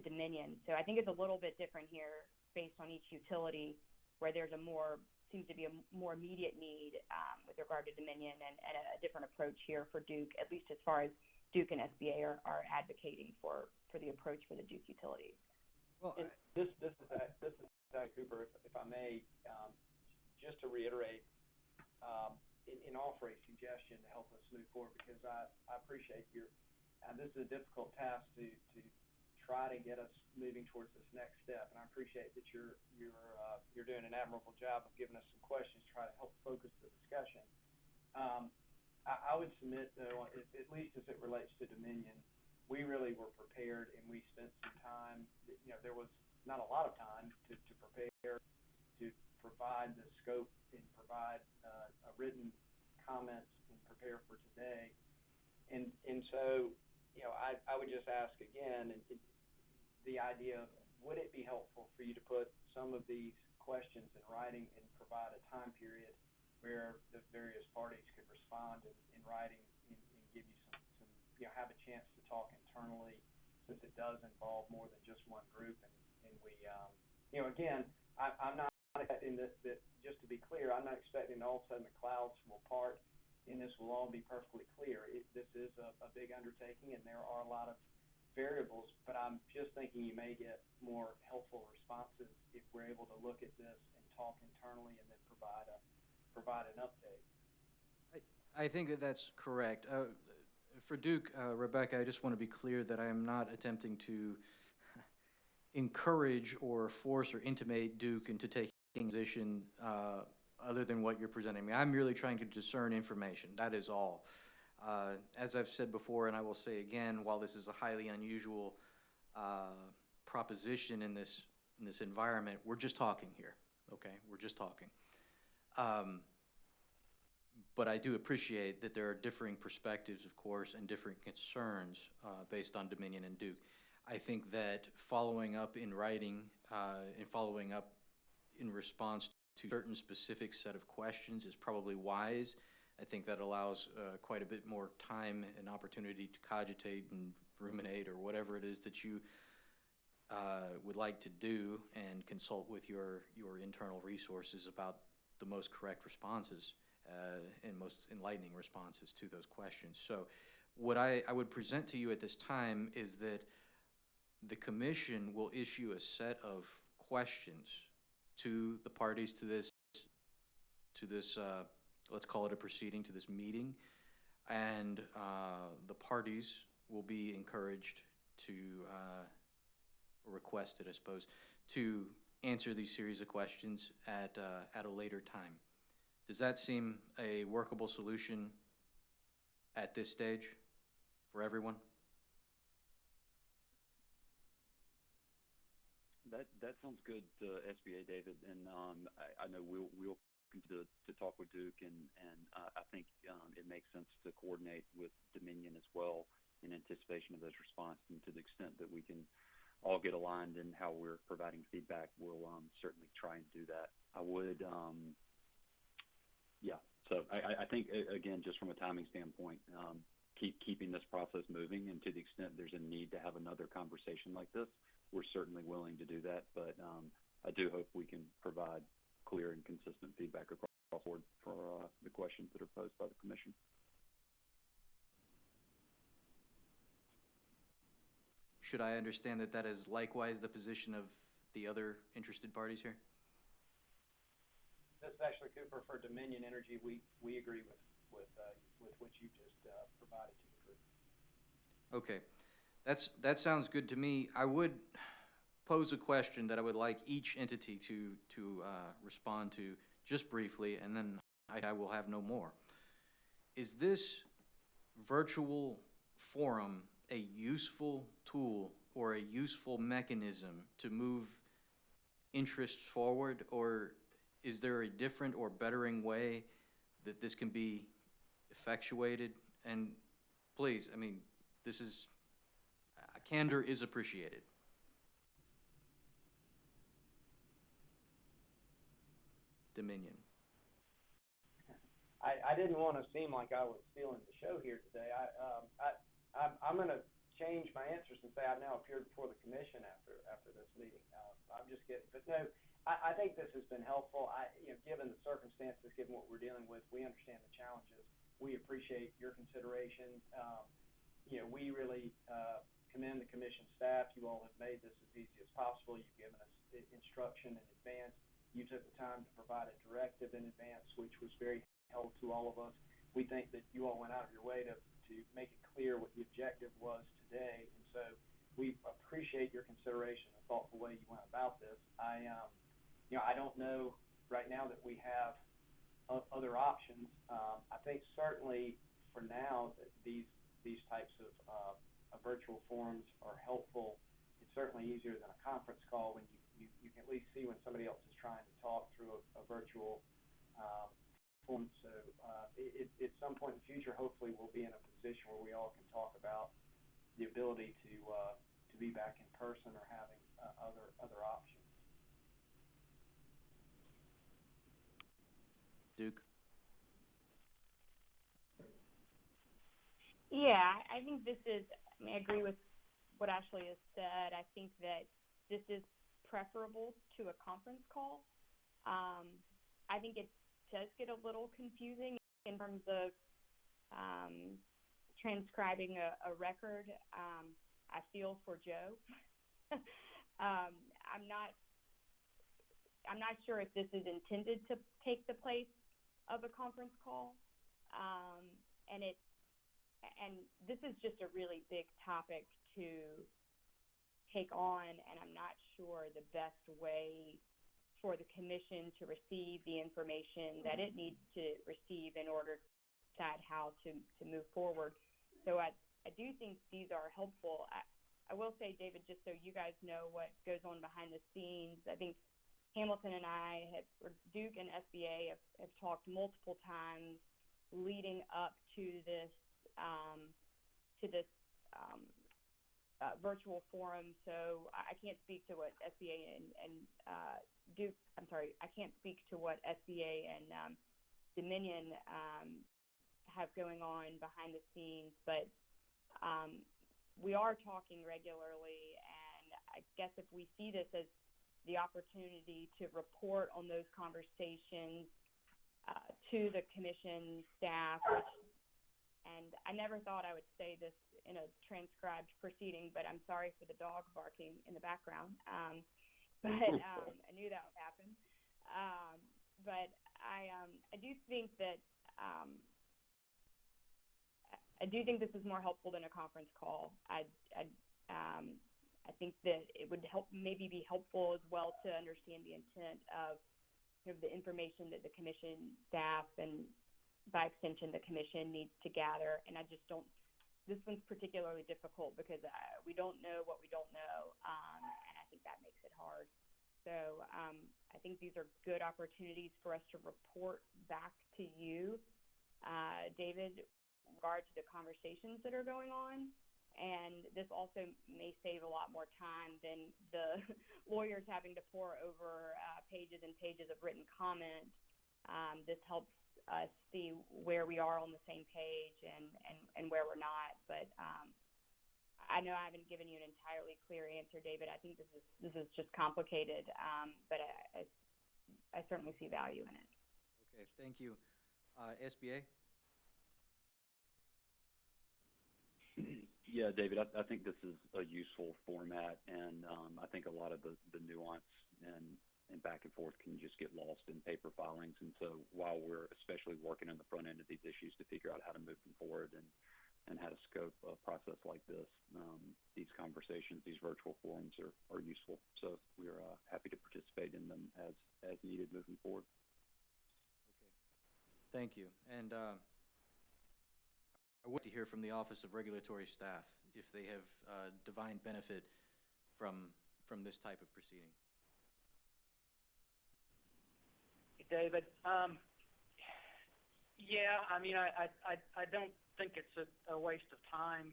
Dominion. So I think it's a little bit different here based on each utility, where there's seems to be a more immediate need with regard to Dominion, and a different approach here for Duke, at least as far as Duke and SBA are advocating for the approach for the Duke utilities. Well, this is Cooper, if I may, just to reiterate, and offer a suggestion to help us move forward, because I appreciate this is a difficult task to try to get us moving towards this next step, and I appreciate that you're doing an admirable job of giving us some questions to try to help focus the discussion. I would submit, though, at least as it relates to Dominion, we really were prepared, and we spent some time. There was not a lot of time to prepare, to provide the scope and provide a written comments and prepare for today, and so I would just ask again, the idea of, would it be helpful for you to put some of these questions in writing and provide a time period where the various parties could respond in writing and give you some have a chance to talk internally, since it does involve more than just one group, and again, I'm not expecting that, just to be clear, I'm not expecting all of a sudden the clouds will part and this will all be perfectly clear. This is a big undertaking, and there are a lot of variables, but I'm just thinking you may get more helpful responses if we're able to look at this and talk internally and then provide an update. I think that that's correct. For Duke, Rebecca, I just want to be clear that I am not attempting to encourage or force or intimate Duke into taking a position other than what you're presenting me. I'm merely trying to discern information. That is all. As I've said before, and I will say again, while this is a highly unusual proposition in this environment, we're just talking here. Okay, we're just talking. But I do appreciate that there are differing perspectives, of course, and different concerns based on Dominion and Duke. I think that following up in writing and following up in response to certain specific set of questions is probably wise. I think that allows quite a bit more time and opportunity to cogitate and ruminate or whatever it is that you would like to do and consult with your internal resources about the most correct responses and most enlightening responses to those questions. So what I would present to you at this time is that the commission will issue a set of questions to the parties to this let's call it a proceeding, to this meeting, and the parties will be encouraged to, or requested, I suppose, to answer these series of questions at a later time. Does that seem a workable solution at this stage for everyone? That sounds good, SBA David, and I know we'll continue to talk with Duke, and I think it makes sense to coordinate with Dominion as well in anticipation of those responses, and to the extent that we can all get aligned in how we're providing feedback, we'll certainly try and do that. I would, so I think, again, just from a timing standpoint, keeping this process moving, and to the extent there's a need to have another conversation like this, we're certainly willing to do that, but I do hope we can provide clear and consistent feedback across the board for the questions that are posed by the Commission. Should I understand that that is likewise the position of the other interested parties here? This is Ashley Cooper for Dominion Energy. We agree with what you just provided to the group. Okay. That sounds good to me. I would pose a question that I would like each entity to respond to just briefly, and then I will have no more. Is this virtual forum a useful tool or a useful mechanism to move interests forward, or is there a different or bettering way that this can be effectuated? And please, I mean, this is, candor is appreciated. Dominion. I didn't want to seem like I was stealing the show here today. I'm going to change my answers and say I've now appeared before the Commission after this meeting. I'm just kidding, but no, I think this has been helpful. Given the circumstances, given what we're dealing with, we understand the challenges. We appreciate your consideration. We really commend the Commission staff. You all have made this as easy as possible. You've given us instruction in advance. You took the time to provide a directive in advance, which was very helpful to all of us. We think that you all went out of your way to make it clear what the objective was today, and so we appreciate your consideration and the thoughtful way you went about this. I don't know right now that we have other options. I think certainly for now that these types of virtual forums are helpful. It's certainly easier than a conference call when you can at least see when somebody else is trying to talk through a virtual forum. So at some point in the future, hopefully we'll be in a position where we all can talk about the ability to be back in person or having other options. Duke? Yeah, I think this is, I agree with what Ashley has said. I think that this is preferable to a conference call. I think it does get a little confusing in terms of transcribing a record. I feel for Joe. I'm not sure if this is intended to take the place of a conference call, and this is just a really big topic to take on, and I'm not sure the best way for the commission to receive the information that it needs to receive in order to decide how to move forward. So I do think these are helpful. I will say, David, just so you guys know what goes on behind the scenes, I think Hamilton and I, or Duke and SBA, have talked multiple times leading up to this virtual forum. So I can't speak to what SBA and Duke. I'm sorry, I can't speak to what SBA and Dominion have going on behind the scenes, but we are talking regularly, and I guess if we see this as the opportunity to report on those conversations to the commission staff, and I never thought I would say this in a transcribed proceeding, but I'm sorry for the dog barking in the background. But I knew that would happen. But I do think that this is more helpful than a conference call. I think that it would maybe be helpful as well to understand the intent of the information that the commission staff and by extension the commission needs to gather. And I just don't. This one's particularly difficult because we don't know what we don't know, and I think that makes it hard. So I think these are good opportunities for us to report back to you, David, in regard to the conversations that are going on. And this also may save a lot more time than the lawyers having to pore over pages and pages of written comment. This helps us see where we are on the same page and where we're not. But I know I haven't given you an entirely clear answer, David. I think this is just complicated, but I certainly see value in it. Okay, thank you. SBA? Yeah, David, I think this is a useful format, and I think a lot of the nuance and back and forth can just get lost in paper filings. And so while we're especially working on the front end of these issues to figure out how to move them forward and how to scope a process like this, these conversations, these virtual forums are useful. So we're happy to participate in them as needed moving forward. Okay, thank you. And I want to hear from the Office of Regulatory Staff if they have divine benefit from this type of proceeding. David, yeah, I mean, I don't think it's a waste of time.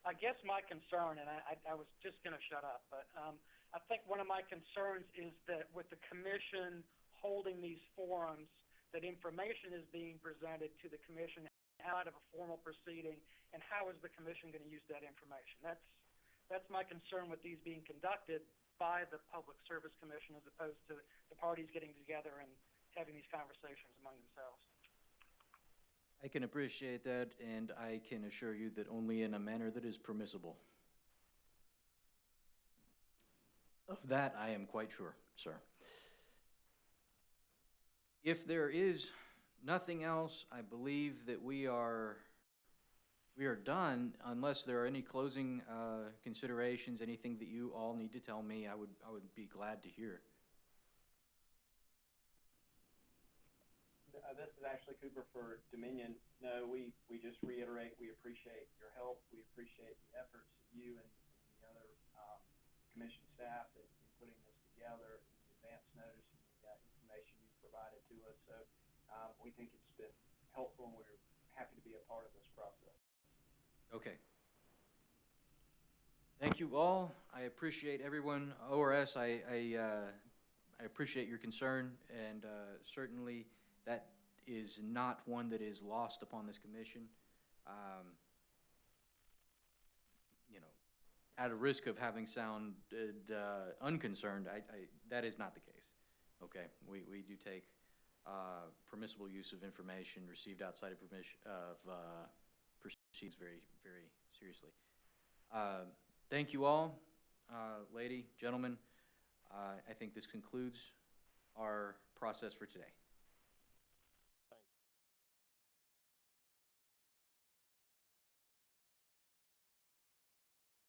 I guess my concern, and I was just going to shut up, but I think one of my concerns is that with the commission holding these forums, that information is being presented to the commission out of a formal proceeding, and how is the commission going to use that information? That's my concern with these being conducted by the Public Service Commission as opposed to the parties getting together and having these conversations among themselves. I can appreciate that, and I can assure you that only in a manner that is permissible. Of that, I am quite sure, sir. If there is nothing else, I believe that we are done, unless there are any closing considerations, anything that you all need to tell me. I would be glad to hear. This is Ashley Cooper for Dominion. No, we just reiterate we appreciate your help. We appreciate the efforts of you and the other commission staff in putting this together, and the advance notice and the information you've provided to us. So we think it's been helpful, and we're happy to be a part of this process. Okay. Thank you all. I appreciate everyone. ORS, I appreciate your concern, and certainly that is not one that is lost upon this commission. at a risk of having sounded unconcerned, that is not the case. Okay, we do take permissible use of information received outside of proceedings very, very seriously. Thank you all, lady, gentlemen. I think this concludes our process for today.